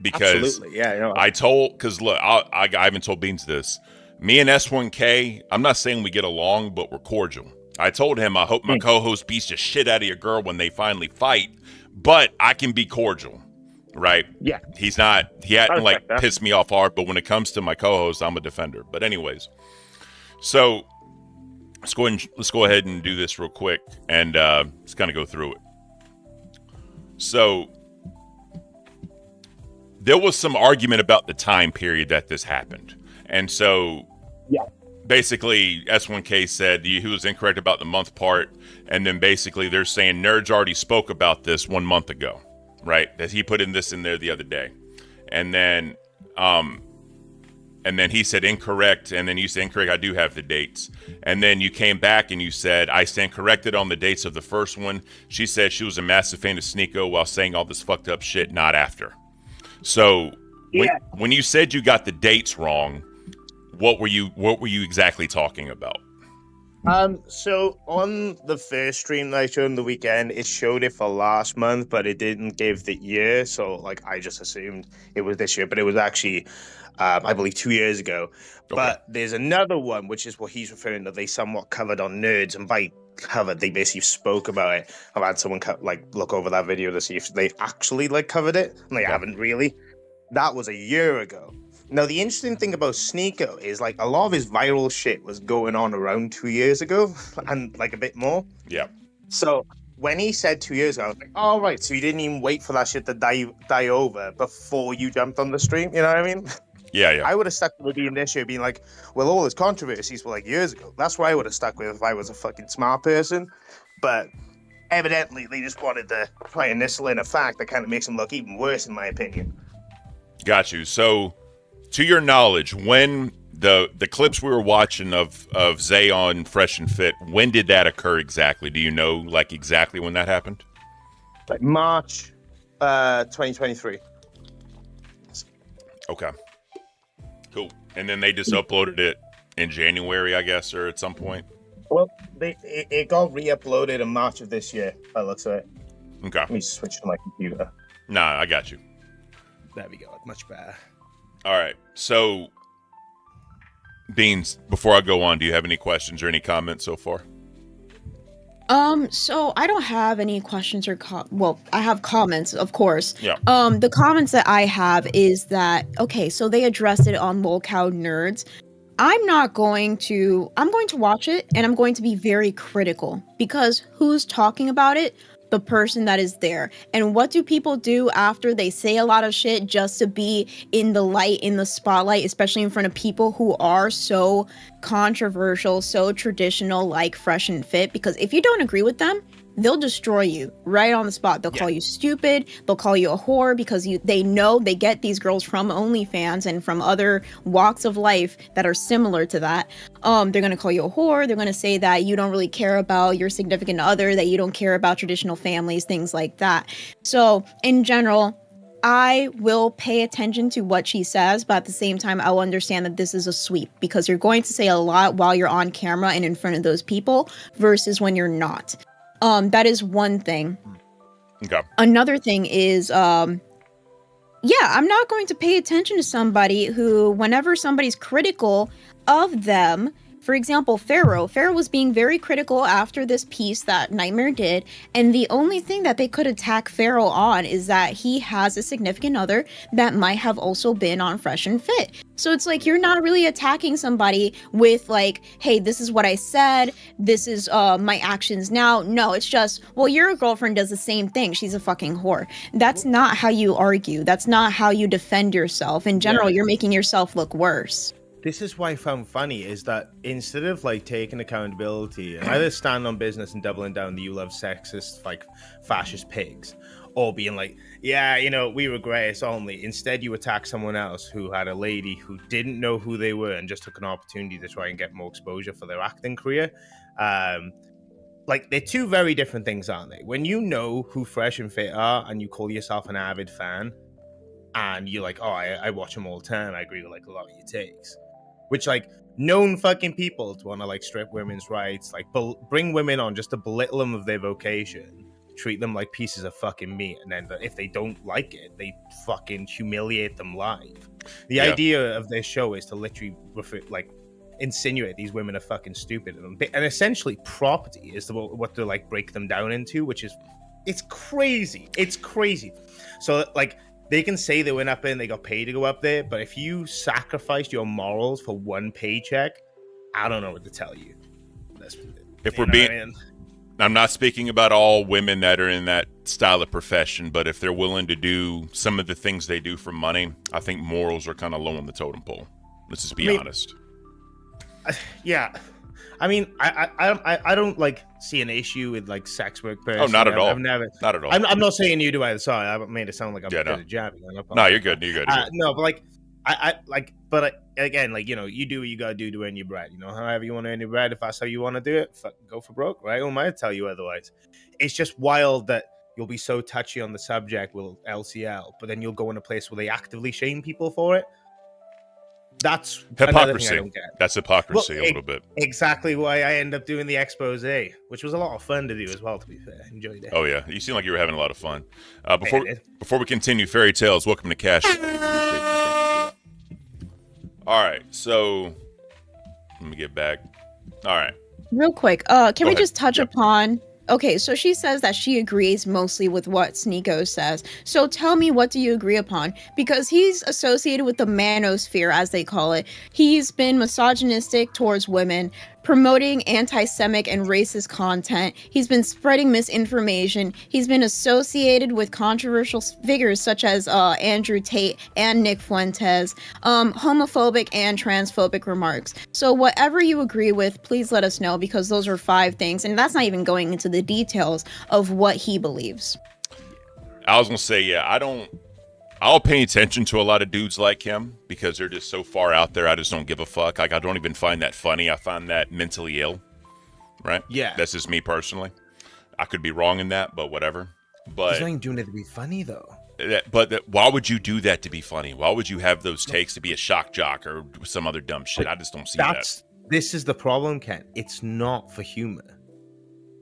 Because absolutely, yeah, I know. Because look, I haven't told Beans this. Me and S1K, I'm not saying we get along, but we're cordial. I told him I hope my co-host beats the shit out of your girl when they finally fight, but I can be cordial, right? Yeah. He hadn't like pissed me off hard, but when it comes to my co-host, I'm a defender. But anyways, so let's go ahead and do this real quick and let's kind of go through it. So there was some argument about the time period that this happened. And so basically S1K said he was incorrect about the month part. And then basically they're saying Nerds already spoke about this 1 month ago, right? That he put this in there the other day. And then he said incorrect. And then you said incorrect. I do have the dates. And then you came back and you said, I stand corrected on the dates of the first one. She said she was a massive fan of Sneeko while saying all this fucked up shit, not after. So when you said you got the dates wrong, what were you exactly talking about? So on the first stream that I showed on the weekend, it showed it for last month, but it didn't give the year. So like I just assumed it was this year, but it was actually, I believe 2 years ago. Okay. But there's another one, which is what he's referring to. They somewhat covered on Nerds, and by covered, they basically spoke about it. I've had someone look over that video to see if they actually covered it, and they haven't really. That was a year ago. Now, the interesting thing about Sneeko is, a lot of his viral shit was going on around 2 years ago, and, a bit more. Yeah. So, when he said 2 years ago, I was like, oh, right, so you didn't even wait for that shit to die over before you jumped on the stream, you know what I mean? Yeah. I would have stuck with being this year, being like, well, all his controversies were, years ago. That's where I would have stuck with if I was a fucking smart person. But evidently, they just wanted to try and nistle in a fact that kind of makes him look even worse, in my opinion. Got you. So, to your knowledge, when the clips we were watching of Zay on Fresh and Fit, when did that occur exactly? Do you know exactly when that happened? March 2023. Okay. Cool. And then they just uploaded it in January, I guess, or at some point? Well, it got re-uploaded in March of this year, by the looks of it. Okay. Let me switch to my computer. Nah, I got you. There we go. Much better. All right. So, Beans, before I go on, do you have any questions or any comments so far? So I don't have any questions or well, I have comments, of course. Yeah. The comments that I have is that, okay, so they addressed it on Lolcow Nerds. I'm going to watch it, and I'm going to be very critical, because who's talking about it? The person that is there. And what do people do after they say a lot of shit just to be in the light, in the spotlight, especially in front of people who are so controversial, so traditional, like Fresh and Fit? Because if you don't agree with them, they'll destroy you right on the spot. They'll call you stupid. They'll call you a whore, because they know they get these girls from OnlyFans and from other walks of life that are similar to that. They're going to call you a whore. They're going to say that you don't really care about your significant other, that you don't care about traditional families, things like that. So in general, I will pay attention to what she says, but at the same time, I will understand that this is a sweep, because you're going to say a lot while you're on camera and in front of those people versus when you're not. That is one thing. Okay. Another thing is, I'm not going to pay attention to somebody who, whenever somebody's critical of them, for example, Pharaoh was being very critical after this piece that Nightmare did, and the only thing that they could attack Pharaoh on is that he has a significant other that might have also been on Fresh and Fit. So it's like, you're not really attacking somebody with hey, this is what I said, this is my actions now. No, it's just, well, your girlfriend does the same thing, she's a fucking whore. That's not how you argue. That's not how you defend yourself. In general, you're making yourself look worse. this is what I found funny is that instead of like taking accountability and either stand on business and doubling down that you love sexist, like fascist pigs, or being like, yeah, you know, we regret us only. Instead, you attack someone else who had a lady who didn't know who they were and just took an opportunity to try and get more exposure for their acting career. Like, they're two very different things, aren't they? When you know who Fresh and Fit are and you call yourself an avid fan and you're like, oh, I watch them all the time, I agree with like a lot of your takes. Which, like, known fucking people to want to, like, strip women's rights, like, bring women on just to belittle them of their vocation, treat them like pieces of fucking meat, and then if they don't like it, they fucking humiliate them live. The idea of this show is to literally, insinuate these women are fucking stupid. And essentially, property is what they, like, break them down into, which is, it's crazy. It's crazy. So, like, they can say they went up there and they got paid to go up there, but if you sacrificed your morals for one paycheck, I don't know what to tell you. I'm not speaking about all women that are in that style of profession, but if they're willing to do some of the things they do for money, I think morals are kind of low on the totem pole. Let's just be honest. Yeah. I mean, I don't like see an issue with like sex work. Oh, not at all. I've never. Not at all. I'm not saying you do either. Sorry, I made it sound like I'm good at jabbing. No, you're good. You're good. No, but like, again, like, you know, you do what you gotta do to earn your bread. You know, however you want to earn your bread. If that's how you want to do it, go for broke, right? Who am I to tell you otherwise? It's just wild that you'll be so touchy on the subject with LCL, but then you'll go in a place where they actively shame people for it. That's hypocrisy. I don't get. That's hypocrisy a little bit. Exactly why I end up doing the expose, which was a lot of fun to do as well, to be fair. Enjoyed it. Oh, yeah. You seem like you were having a lot of fun. Before we continue, Fairy Tales, welcome to Cash. All right. So, let me get back. All right. Real quick, can we just touch upon... Okay, so she says that she agrees mostly with what Sneeko says. So tell me, what do you agree upon? Because he's associated with the manosphere, as they call it. He's been misogynistic towards women, promoting anti-Semitic and racist content. He's been spreading misinformation. He's been associated with controversial figures such as Andrew Tate and Nick Fuentes, homophobic and transphobic remarks. So whatever you agree with, please let us know, because those are 5 things. And that's not even going into the details of what he believes. I was going to say, I'll pay attention to a lot of dudes like him because they're just so far out there. I just don't give a fuck. Like, I don't even find that funny. I find that mentally ill, right? Yeah. That's just me personally. I could be wrong in that, but whatever. But he's not even doing it to be funny, though. Why would you do that to be funny? Why would you have those takes to be a shock jock or some other dumb shit? I just don't see that. This is the problem, Ken. It's not for humor.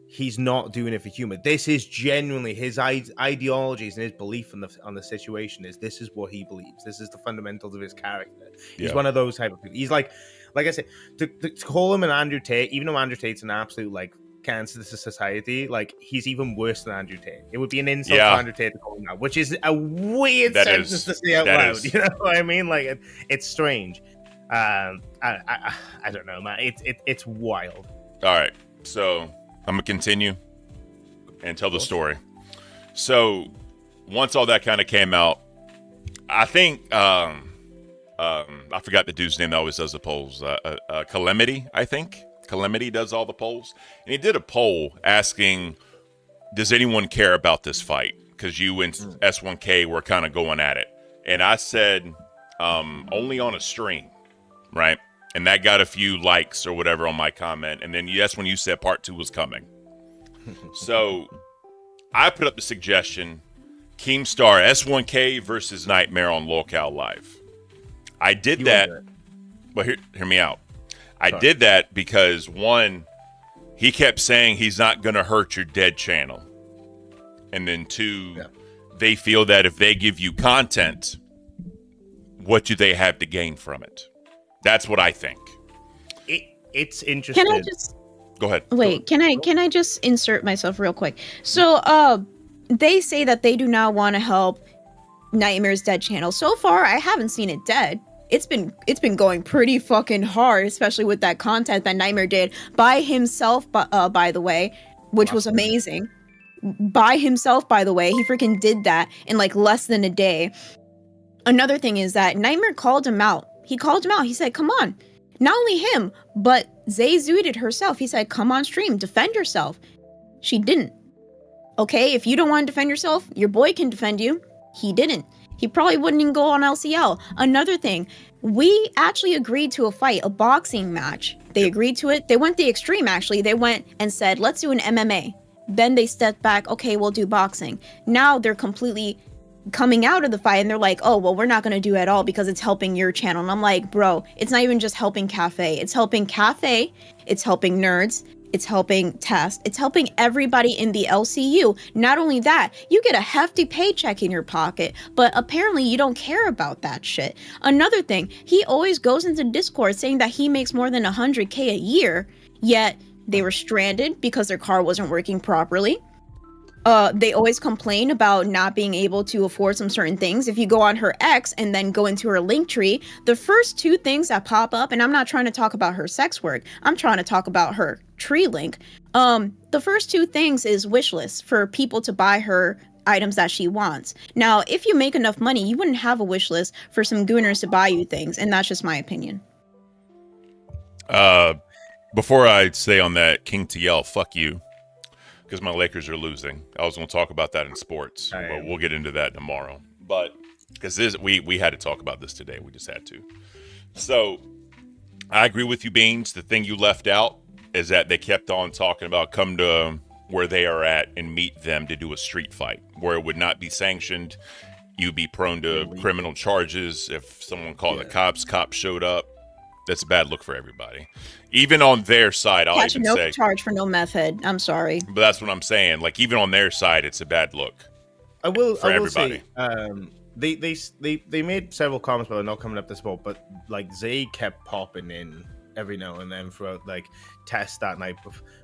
He's not doing it for humor. This is genuinely his ideologies and his belief on the situation. This is what he believes. This is the fundamentals of his character. He's one of those type of people. He's like I said, to call him an Andrew Tate, even though Andrew Tate's an absolute like cancer to society, like he's even worse than Andrew Tate. It would be an insult to Andrew Tate to call him that, which is a weird sentence to say out loud. You know what I mean? Like it's strange. I don't know, man. It's wild. All right, so I'm going to continue and tell the story. So once all that kind of came out, I think, I forgot the dude's name that always does the polls. Calamity, I think. Calamity does all the polls. And he did a poll asking, does anyone care about this fight? Because you and S1K were kind of going at it. And I said, only on a stream, right? And that got a few likes or whatever on my comment. And then that's when you said part 2 was coming. So I put up the suggestion, Keemstar S1K versus Nightmare on Lolcow Live. I did that. But hear me out. I did that because, one, he kept saying he's not going to hurt your dead channel. And then 2, they feel that if they give you content, what do they have to gain from it? That's what I think. It's interesting. Can I just go ahead? Wait, can I just insert myself real quick? So, they say that they do not want to help Nightmare's dead channel. So far, I haven't seen it dead. It's been going pretty fucking hard, especially with that content that Nightmare did by himself. By the way, which was amazing. By himself, by the way, he freaking did that in like less than a day. Another thing is that Nightmare called him out He called him out. He said, come on. Not only him, but Zay zooted herself. He said, come on stream, defend yourself. She didn't. Okay, if you don't want to defend yourself, your boy can defend you. He didn't. He probably wouldn't even go on LCL. Another thing, we actually agreed to a fight, a boxing match. They agreed to it. They went the extreme, actually. They went and said, let's do an MMA. Then they stepped back. Okay, we'll do boxing. Now they're completely coming out of the fight and they're like, oh, well, we're not going to do it at all because it's helping your channel. And I'm like, bro, it's not even just helping Cafe. It's helping Cafe. It's helping Nerds. It's helping Test. It's helping everybody in the LCU. Not only that, you get a hefty paycheck in your pocket, but apparently you don't care about that shit. Another thing, he always goes into Discord saying that he makes more than 100K a year, yet they were stranded because their car wasn't working properly. They always complain about not being able to afford some certain things. If you go on her X and then go into her link tree, the first two things that pop up, and I'm not trying to talk about her sex work, I'm trying to talk about her tree link. The first two things is wish lists for people to buy her items that she wants. Now, if you make enough money, you wouldn't have a wish list for some gooners to buy you things, and that's just my opinion. Before I say on that, King TL, fuck you. Because my Lakers are losing. I was going to talk about that in sports, but we'll get into that tomorrow. But because we had to talk about this today, we just had to. So I agree with you, Beans. The thing you left out is that they kept on talking about come to where they are at and meet them to do a street fight where it would not be sanctioned. You'd be prone to criminal charges if someone called the cops showed up. That's a bad look for everybody. Even on their side, I'll even say charge for no method. I'm sorry. But that's what I'm saying. Like, even on their side, it's a bad look. I will everybody. Say, they made several comments about not coming up to sport, but like Zay kept popping in every now and then throughout like Test that night,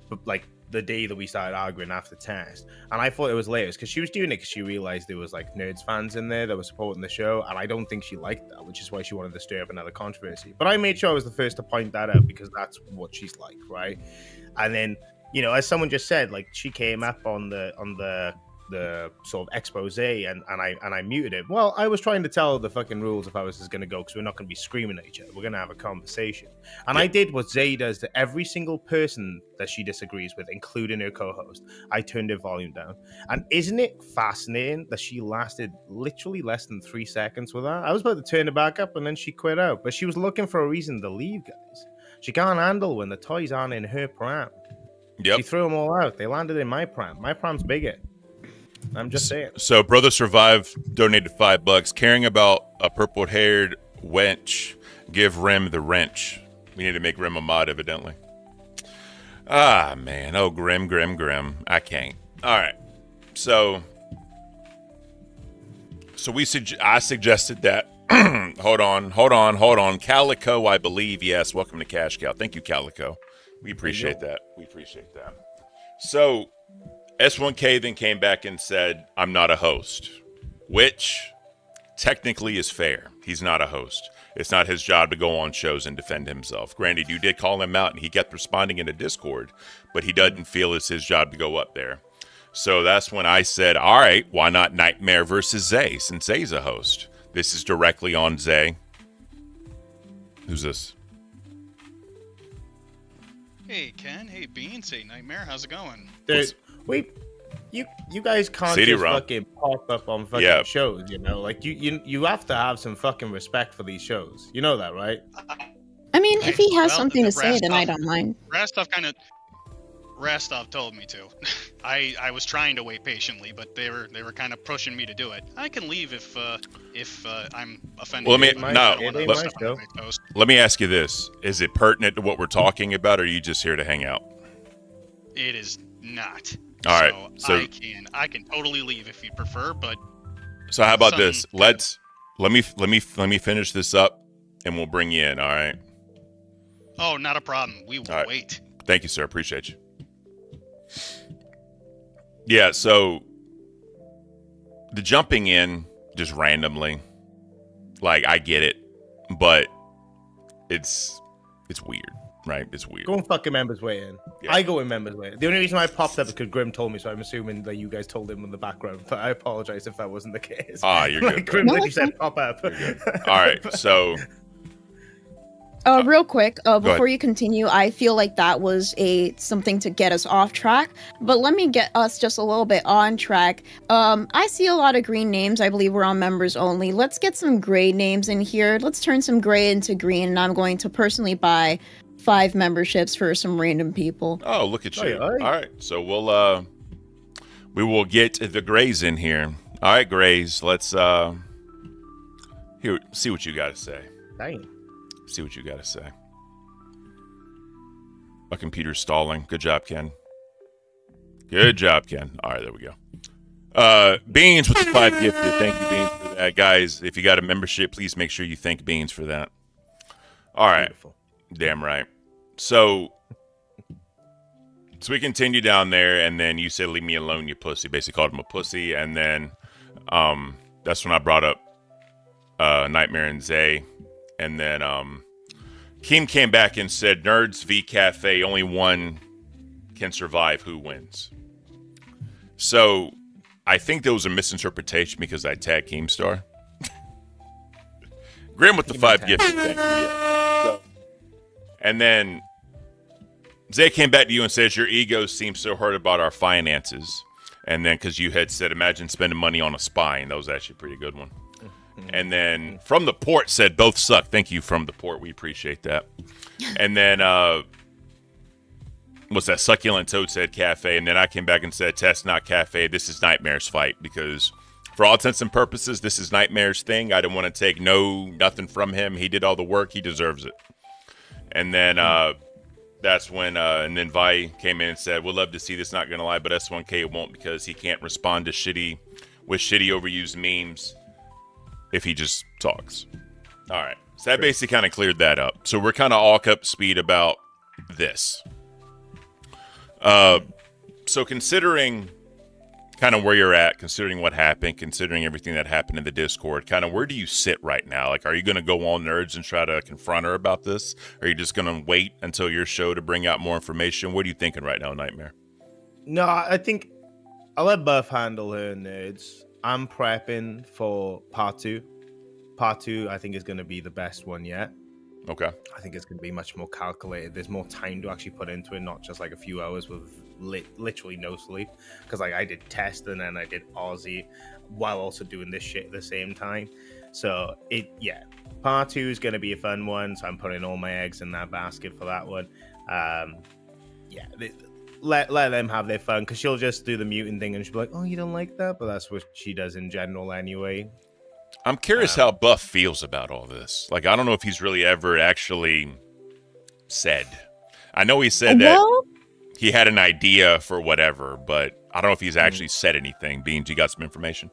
but like the day that we started arguing after Test. And I thought it was latest because she was doing it because she realized there was like Nerds fans in there that were supporting the show, and I don't think she liked that, which is why she wanted to stir up another controversy. But I made sure I was the first to point that out because that's what she's like, right? And then, you know, as someone just said, like she came up on the sort of expose and I muted it. Well, I was trying to tell the fucking rules of how this is going to go because we're not going to be screaming at each other. We're going to have a conversation. And I did what Zay does to every single person that she disagrees with, including her co-host. I turned her volume down. And isn't it fascinating that she lasted literally less than 3 seconds with that? I was about to turn her back up and then she quit out. But she was looking for a reason to leave, guys. She can't handle when the toys aren't in her prime. Yep. She threw them all out. They landed in my prime. My prime's bigger. I'm just saying. So, Brother Survive donated $5. Caring about a purple-haired wench, give Rim the wrench. We need to make Rim a mod, evidently. Ah, man. Oh, Grim. I can't. All right. So I suggested that. Hold on. Calico, I believe. Yes. Welcome to Cash Cow. Thank you, Calico. We appreciate that. So S1K then came back and said, I'm not a host, which technically is fair. He's not a host. It's not his job to go on shows and defend himself. Granted, you did call him out and he kept responding in a Discord, but he doesn't feel it's his job to go up there. So that's when I said, all right, why not Nightmare versus Zay, since Zay's a host? This is directly on Zay. Who's this? Hey, Ken. Hey, Beans. Hey, Nightmare. How's it going? Dude, wait, you guys can't just fucking pop up on fucking shows, you know? Like, you have to have some fucking respect for these shows. You know that, right? I mean, if he has something to say, then I don't mind. Rastov told me to. I was trying to wait patiently, but they were kind of pushing me to do it. I can leave if I'm offended. Well, let me ask you this: is it pertinent to what we're talking about, or are you just here to hang out? It is not. All right, so I can totally leave if you prefer, but so how about this? Let me finish this up, and we'll bring you in. All right. Oh, not a problem. We will wait. Thank you, sir. Appreciate you. Yeah, so the jumping in just randomly, like, I get it, but it's weird, right? It's weird. Go and fucking members way in. Yeah. I go in members way in. The only reason I popped up is because Grim told me, so I'm assuming that you guys told him in the background, but I apologize if that wasn't the case. You're good. Grim literally said pop up. All right, so Real quick, ahead. before you continue, I feel like that was something to get us off track. But let me get us just a little bit on track. I see a lot of green names. I believe we're on members only. Let's get some gray names in here. Let's turn some gray into green, and I'm going to personally buy 5 memberships for some random people. Oh, look at you! All right, so we will get the grays in here. All right, grays. Let's here see what you got to say. Dang. See what you got to say. My computer's stalling. Good job, Ken. Good job, Ken. All right, there we go. Beans with the 5 gifted. Thank you, Beans, for that. Guys, if you got a membership, please make sure you thank Beans for that. All right. Beautiful. Damn right. So we continue down there, and then you said, leave me alone, you pussy. Basically called him a pussy, and then that's when I brought up Nightmare and Zay. And then Keem came back and said, Nerds v Cafe, only one can survive. Who wins? So I think there was a misinterpretation because I tagged Keemstar. Grim with the 5 gifted. Thank you. Yeah. So, and then Zay came back to you and says, your ego seems so hurt about our finances. And then because you had said, imagine spending money on a spine. That was actually a pretty good one. And then From the Port said, both suck. Thank you, From the Port. We appreciate that. And then what's that? Succulent Toad said Cafe. And then I came back and said, Test, not Cafe. This is Nightmare's fight. Because for all intents and purposes, this is Nightmare's thing. I didn't want to take nothing from him. He did all the work. He deserves it. And then that's when, and then Vi came in and said, we'll love to see this, not going to lie, but S1K won't because he can't respond to shitty overused memes if he just talks. All right. So that basically kind of cleared that up. So we're kind of all up to speed about this. So considering kind of where you're at, considering what happened, considering everything that happened in the Discord, kind of where do you sit right now? Like, are you going to go on Nerds and try to confront her about this? Or are you just going to wait until your show to bring out more information? What are you thinking right now, Nightmare? No, I think I'll let Buff handle her Nerds. I'm prepping for part 2. Part 2, I think, is going to be the best one yet. Okay. I think it's going to be much more calculated. There's more time to actually put into it, not just like a few hours with literally no sleep. Because like I did Test and then I did Aussie while also doing this shit at the same time. So part 2 is going to be a fun one. So I'm putting all my eggs in that basket for that one. Let them have their fun, because she'll just do the mutant thing and she'll be like, oh, you don't like that? But that's what she does in general anyway. I'm curious how Buff feels about all this. Like, I don't know if he's really ever actually said. I know he said that he had an idea for whatever, but I don't know if he's actually said anything. Beans, you got some information?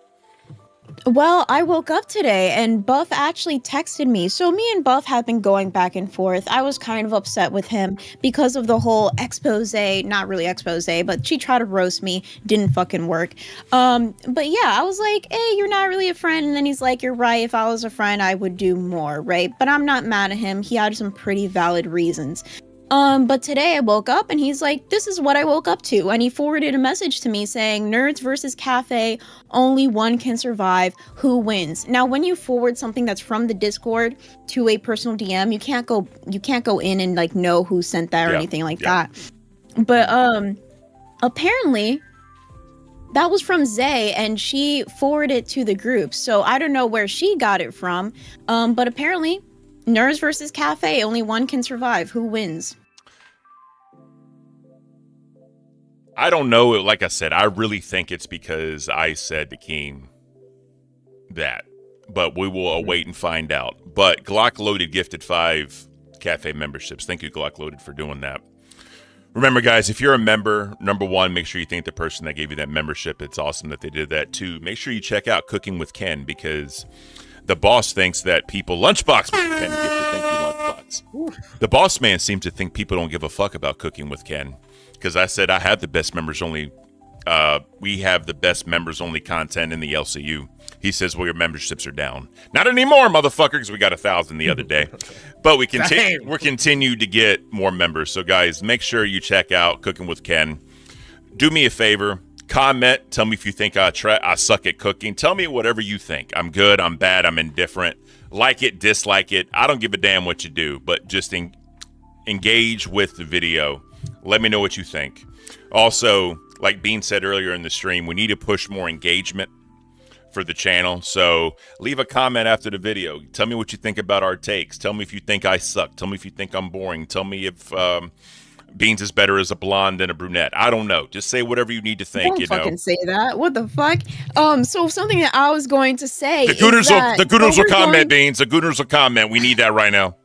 Well, I woke up today and Buff actually texted me. So me and Buff have been going back and forth. I was kind of upset with him because of the whole expose, not really expose, but she tried to roast me. Didn't fucking work. But yeah, I was like, hey, you're not really a friend. And then he's like, you're right. If I was a friend, I would do more, right? But I'm not mad at him. He had some pretty valid reasons. But today I woke up and he's like, this is what I woke up to. And he forwarded a message to me saying, Nerds versus Cafe, only one can survive. Who wins? Now, when you forward something that's from the Discord to a personal DM, you can't go in and like know who sent that or anything like that. But apparently that was from Zay and she forwarded it to the group. So I don't know where she got it from. But apparently Nerds versus Cafe, only one can survive. Who wins? I don't know. Like I said, I really think it's because I said to Keem that. But we will await and find out. But Glock Loaded gifted 5 Cafe memberships. Thank you, Glock Loaded, for doing that. Remember, guys, if you're a member, number 1, make sure you thank the person that gave you that membership. It's awesome that they did that. 2, make sure you check out Cooking with Ken, because the boss thinks that people... Lunchbox with Ken gifted. Thank you, Lunchbox. The boss man seems to think people don't give a fuck about Cooking with Ken, because I said I have the best members only... we have the best members only content in the LCU. He says, well, your memberships are down. Not anymore, motherfucker, because we got 1,000 the other day. But we're continued to get more members. So, guys, make sure you check out Cooking with Ken. Do me a favor. Comment. Tell me if you think I suck at cooking. Tell me whatever you think. I'm good. I'm bad. I'm indifferent. Like it, dislike it. I don't give a damn what you do, but just engage with the video. Let me know what you think. Also, like Bean said earlier in the stream, we need to push more engagement for the channel. So leave a comment after the video. Tell me what you think about our takes. Tell me if you think I suck. Tell me if you think I'm boring. Tell me if Beans is better as a blonde than a brunette. I don't know. Just say whatever you need to think. Don't fucking say that. What the fuck? So something that I was going to say. The Gooners will comment, Beans. The Gooners will comment. We need that right now.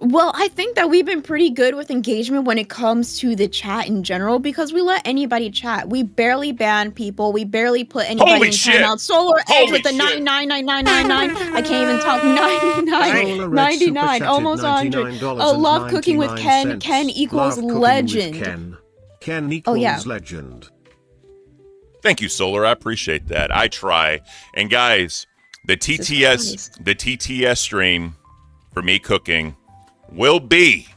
Well, I think that we've been pretty good with engagement when it comes to the chat in general because we let anybody chat. We barely ban people. We barely put anybody in timeout. Solar Edge with the 999999. I can't even talk. 99, almost 100. Love cooking with Ken. Ken equals legend. Ken equals legend. Thank you, Solar. I appreciate that. I try. And guys, the TTS stream for me cooking will be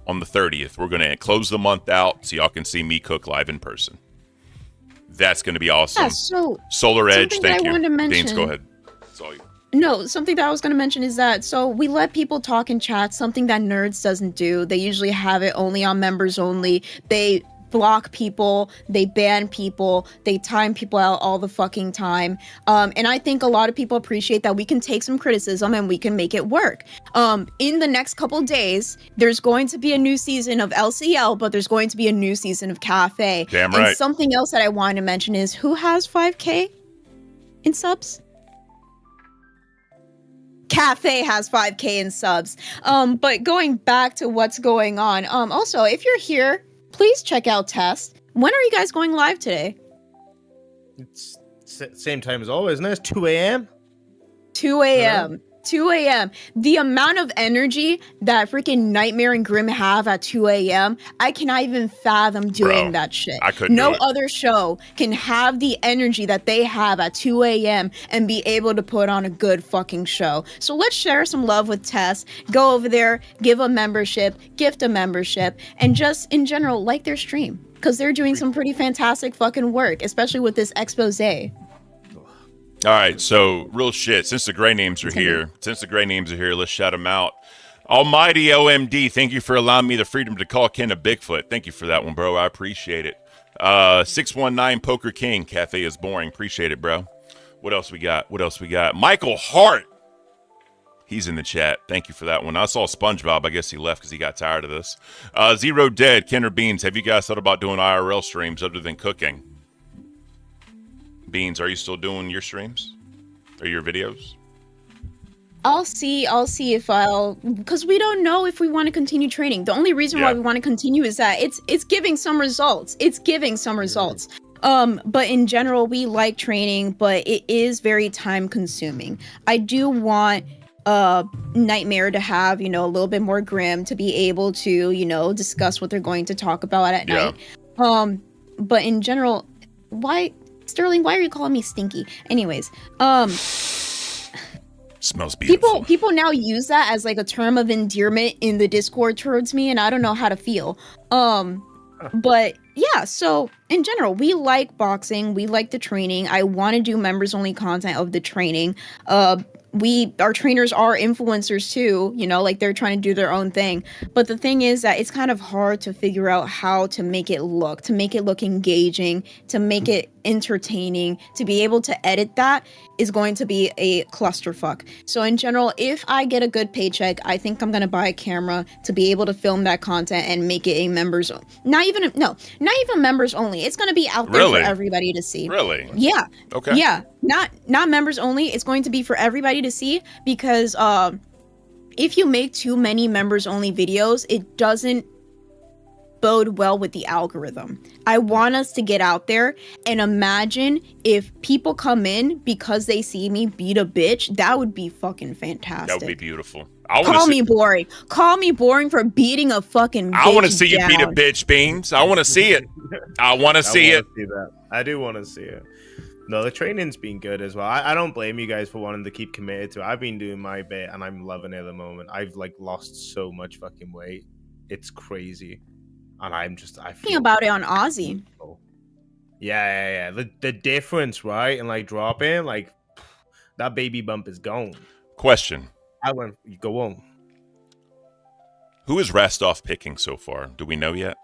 on the 30th. We're going to close the month out so y'all can see me cook live in person. That's going to be awesome. Yeah, so Solar Edge, thank you. Beans, go ahead. That's all you. No, something that I was going to mention is that, so we let people talk in chat, something that Nerds doesn't do. They usually have it only on members only. They block people, they ban people, they time people out all the fucking time. And I think a lot of people appreciate that we can take some criticism and we can make it work. In the next couple days, there's going to be a new season of LCL, but there's going to be a new season of Cafe. Damn right. And something else that I wanted to mention is, who has 5K in subs? Cafe has 5K in subs. But going back to what's going on, also, if you're here, please check out Test. When are you guys going live today? It's same time as always, isn't it? It's 2 a.m. 2 a.m. 2 a.m. The amount of energy that freaking Nightmare and Grim have at 2 a.m., I cannot even fathom doing that shit. I couldn't No do it. other show can have the energy that they have at 2 a.m. and be able to put on a good fucking show. So let's share some love with Tess. Go over there, give a membership, gift a membership, and just in general, like their stream. Because they're doing some pretty fantastic fucking work, especially with this expose. All right, so real shit. Since the gray names are here, let's shout them out. Almighty OMD, thank you for allowing me the freedom to call Ken a Bigfoot. Thank you for that one, bro. I appreciate it. 619 Poker King, Cafe is boring. Appreciate it, bro. What else we got? Michael Hart. He's in the chat. Thank you for that one. I saw SpongeBob. I guess he left because he got tired of this. Zero Dead, Kenner Beans. Have you guys thought about doing IRL streams other than cooking? Beans, are you still doing your streams or your videos? I'll see if because we don't know if we want to continue training. The only reason why we want to continue is that it's giving some results. But in general, we like training, but it is very time consuming. I do want Nightmare to have, a little bit more Grim to be able to, discuss what they're going to talk about at night. But in general, Sterling, why are you calling me stinky? Anyways, smells beautiful. People now use that as like a term of endearment in the Discord towards me, and I don't know how to feel. But yeah, so in general, we like boxing, we like the training. I want to do members only content of the training. Our trainers are influencers too, like they're trying to do their own thing. But the thing is that it's kind of hard to figure out how to make it look engaging, to make it entertaining. To be able to edit that is going to be a clusterfuck. So in general, if I get a good paycheck, I think I'm going to buy a camera to be able to film that content and make it a members, not even members only. It's going to be out there for everybody to see. Really? Yeah. Okay. Yeah. Not members only. It's going to be for everybody to see because if you make too many members only videos, it doesn't bode well with the algorithm. I want us to get out there and imagine if people come in because they see me beat a bitch. That would be fucking fantastic. That would be beautiful. Call me boring. Call me boring for beating a fucking bitch. I want to see you beat a bitch, Beans. I want to see it. I want to see it. I do want to see it. No, the training's been good as well. I don't blame you guys for wanting to keep committed to it. I've been doing my bit and I'm loving it at the moment. I've lost so much fucking weight. It's crazy. And I feel about it on Aussie. Yeah. The difference, right? And dropping, that baby bump is gone. Question. You go on. Who is Rastov picking so far? Do we know yet?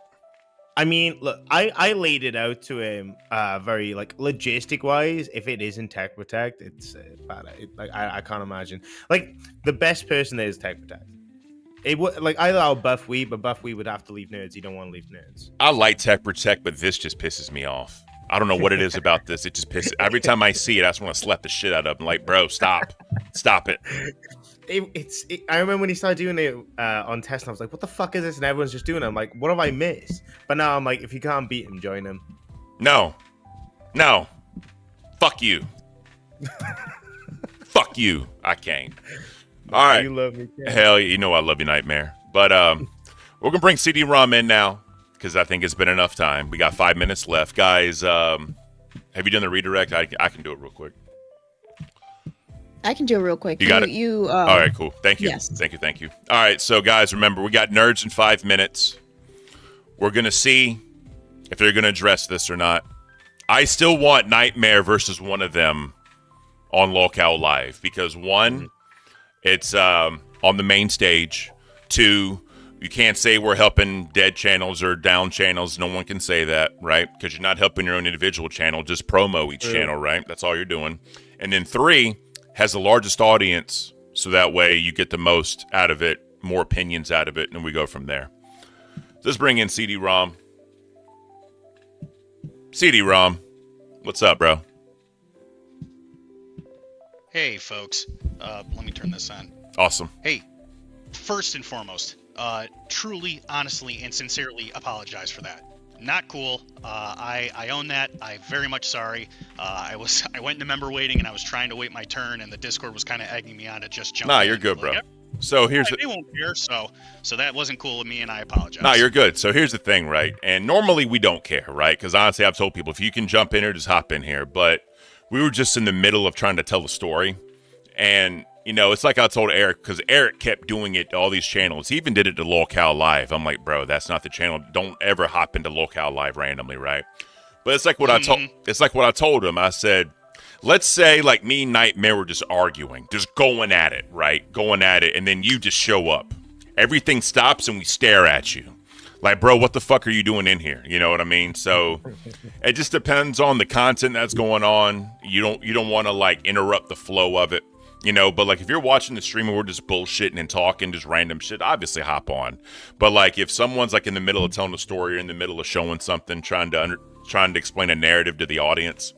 I mean, look, I laid it out to him very like logistic wise. If it isn't Tech Protect, it's bad. I can't imagine. Like the best person there is Tech Protect. It would like either I'll buff Wee, but buff Wee would have to leave nerds. You don't want to leave nerds. I like Tech Protect, but this just pisses me off. I don't know what it is about this. It just pisses. Every time I see it, I just want to slap the shit out of him. Like, bro, stop it. I remember when he started doing it on test, and I was like, "What the fuck is this?" And everyone's just doing it. I'm like, "What have I missed?" But now I'm like, if you can't beat him, join him. No, fuck you, fuck you. I can't. All right, you love me. Hell, you know I love you, Nightmare. But we're gonna bring CD-ROM in now because I think it's been enough time. We got 5 minutes left, guys. Have you done the redirect? I can do it real quick. I can do it real quick. You got it? All right, cool. Thank you. Yes. Thank you. All right, so guys, remember, we got nerds in 5 minutes. We're going to see if they're going to address this or not. I still want Nightmare versus one of them on Lolcow Live because, one, it's on the main stage. Two, you can't say we're helping dead channels or down channels. No one can say that, right? Because you're not helping your own individual channel. Just promo each channel, right? That's all you're doing. And then three, has the largest audience, so that way you get the most out of it, more opinions out of it, and we go from there. Let's bring in CD-ROM. CD-ROM, what's up, bro? Hey, folks. Let me turn this on. Awesome. Hey, first and foremost, truly, honestly, and sincerely apologize for that. Not cool. I own that. I'm very much sorry. I went into member waiting and I was trying to wait my turn, and the Discord was kind of egging me on to just jump. Nah, you're good, bro. So here's they won't care. So that wasn't cool with me, and I apologize. Nah, you're good. So here's the thing, right? And normally we don't care, right? Because honestly, I've told people if you can jump in here, just hop in here. But we were just in the middle of trying to tell the story, and you know, it's like I told Eric, because Eric kept doing it to all these channels. He even did it to Lolcow Live. I'm like, bro, that's not the channel. Don't ever hop into Lolcow Live randomly, right? But it's like what I told. It's like what I told him. I said, let's say like me and Nightmare were just arguing, just going at it, right? Going at it, and then you just show up. Everything stops and we stare at you. Like, bro, what the fuck are you doing in here? You know what I mean? So it just depends on the content that's going on. You don't want to like interrupt the flow of it. You know, but like if you're watching the stream and we're just bullshitting and talking just random shit, obviously hop on. But like if someone's like in the middle of telling a story or in the middle of showing something, trying to explain a narrative to the audience,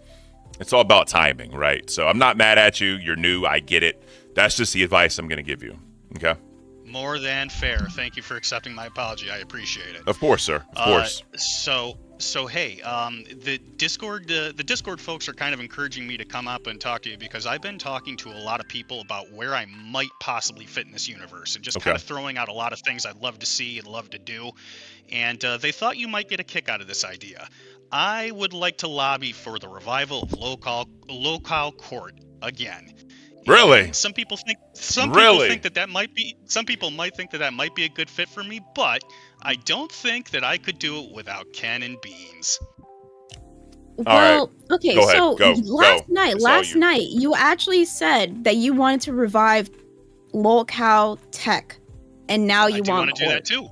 it's all about timing, right? So I'm not mad at you. You're new. I get it. That's just the advice I'm going to give you. Okay. More than fair. Thank you for accepting my apology. I appreciate it. Of course, sir. Of course. So hey, the Discord folks are kind of encouraging me to come up and talk to you because I've been talking to a lot of people about where I might possibly fit in this universe and just kind of throwing out a lot of things I'd love to see and love to do. And they thought you might get a kick out of this idea. I would like to lobby for the revival of Lolcow Court again. Really? Some people think that might be. Some people might think that might be a good fit for me, but I don't think that I could do it without Ken and Beans. Well, okay, go ahead. so Go. last night, you actually said that you wanted to revive Lolcow Tech, and now you want to do that too.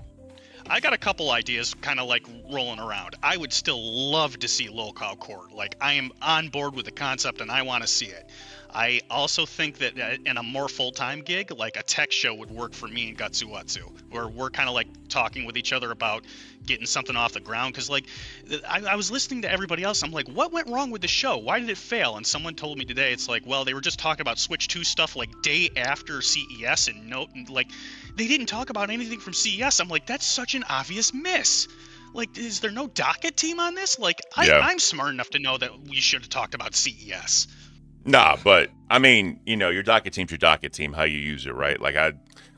I got a couple ideas kind of like rolling around. I would still love to see Lolcow Court. Like, I am on board with the concept and I want to see it. I also think that in a more full-time gig, like a tech show would work for me and Gatsuwatsu, where we're kind of like talking with each other about getting something off the ground. Because like I was listening to everybody else. I'm like, what went wrong with the show? Why did it fail? And someone told me today, it's like, well, they were just talking about Switch 2 stuff like day after CES and like they didn't talk about anything from CES. I'm like, that's such an obvious miss. Like, is there no docket team on this? Like, I'm smart enough to know that we should have talked about CES. Nah, but I mean, you know, your docket team's your docket team, how you use it, right? Like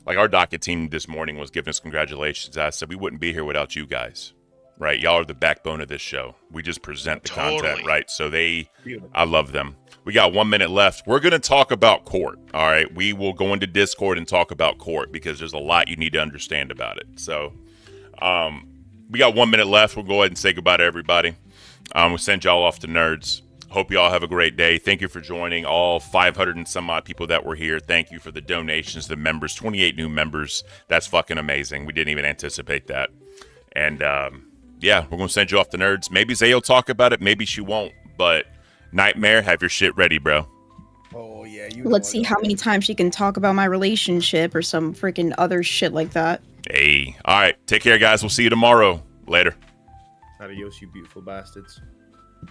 our docket team this morning was giving us congratulations. I said we wouldn't be here without you guys, right? Y'all are the backbone of this show. We just present the content, right? So I love them. We got 1 minute left. We're going to talk about court, all right? We will go into Discord and talk about court because there's a lot you need to understand about it. So we got 1 minute left. We'll go ahead and say goodbye to everybody. We'll send y'all off to nerds. Hope you all have a great day. Thank you for joining, all 500 and some odd people that were here. Thank you for the donations, the members, 28 new members. That's fucking amazing. We didn't even anticipate that. And yeah, we're going to send you off to Nerds. Maybe Zay will talk about it. Maybe she won't. But Nightmare, have your shit ready, bro. Oh, yeah. Let's see how many times she can talk about my relationship or some freaking other shit like that. Hey. All right. Take care, guys. We'll see you tomorrow. Later. Adios, you beautiful bastards.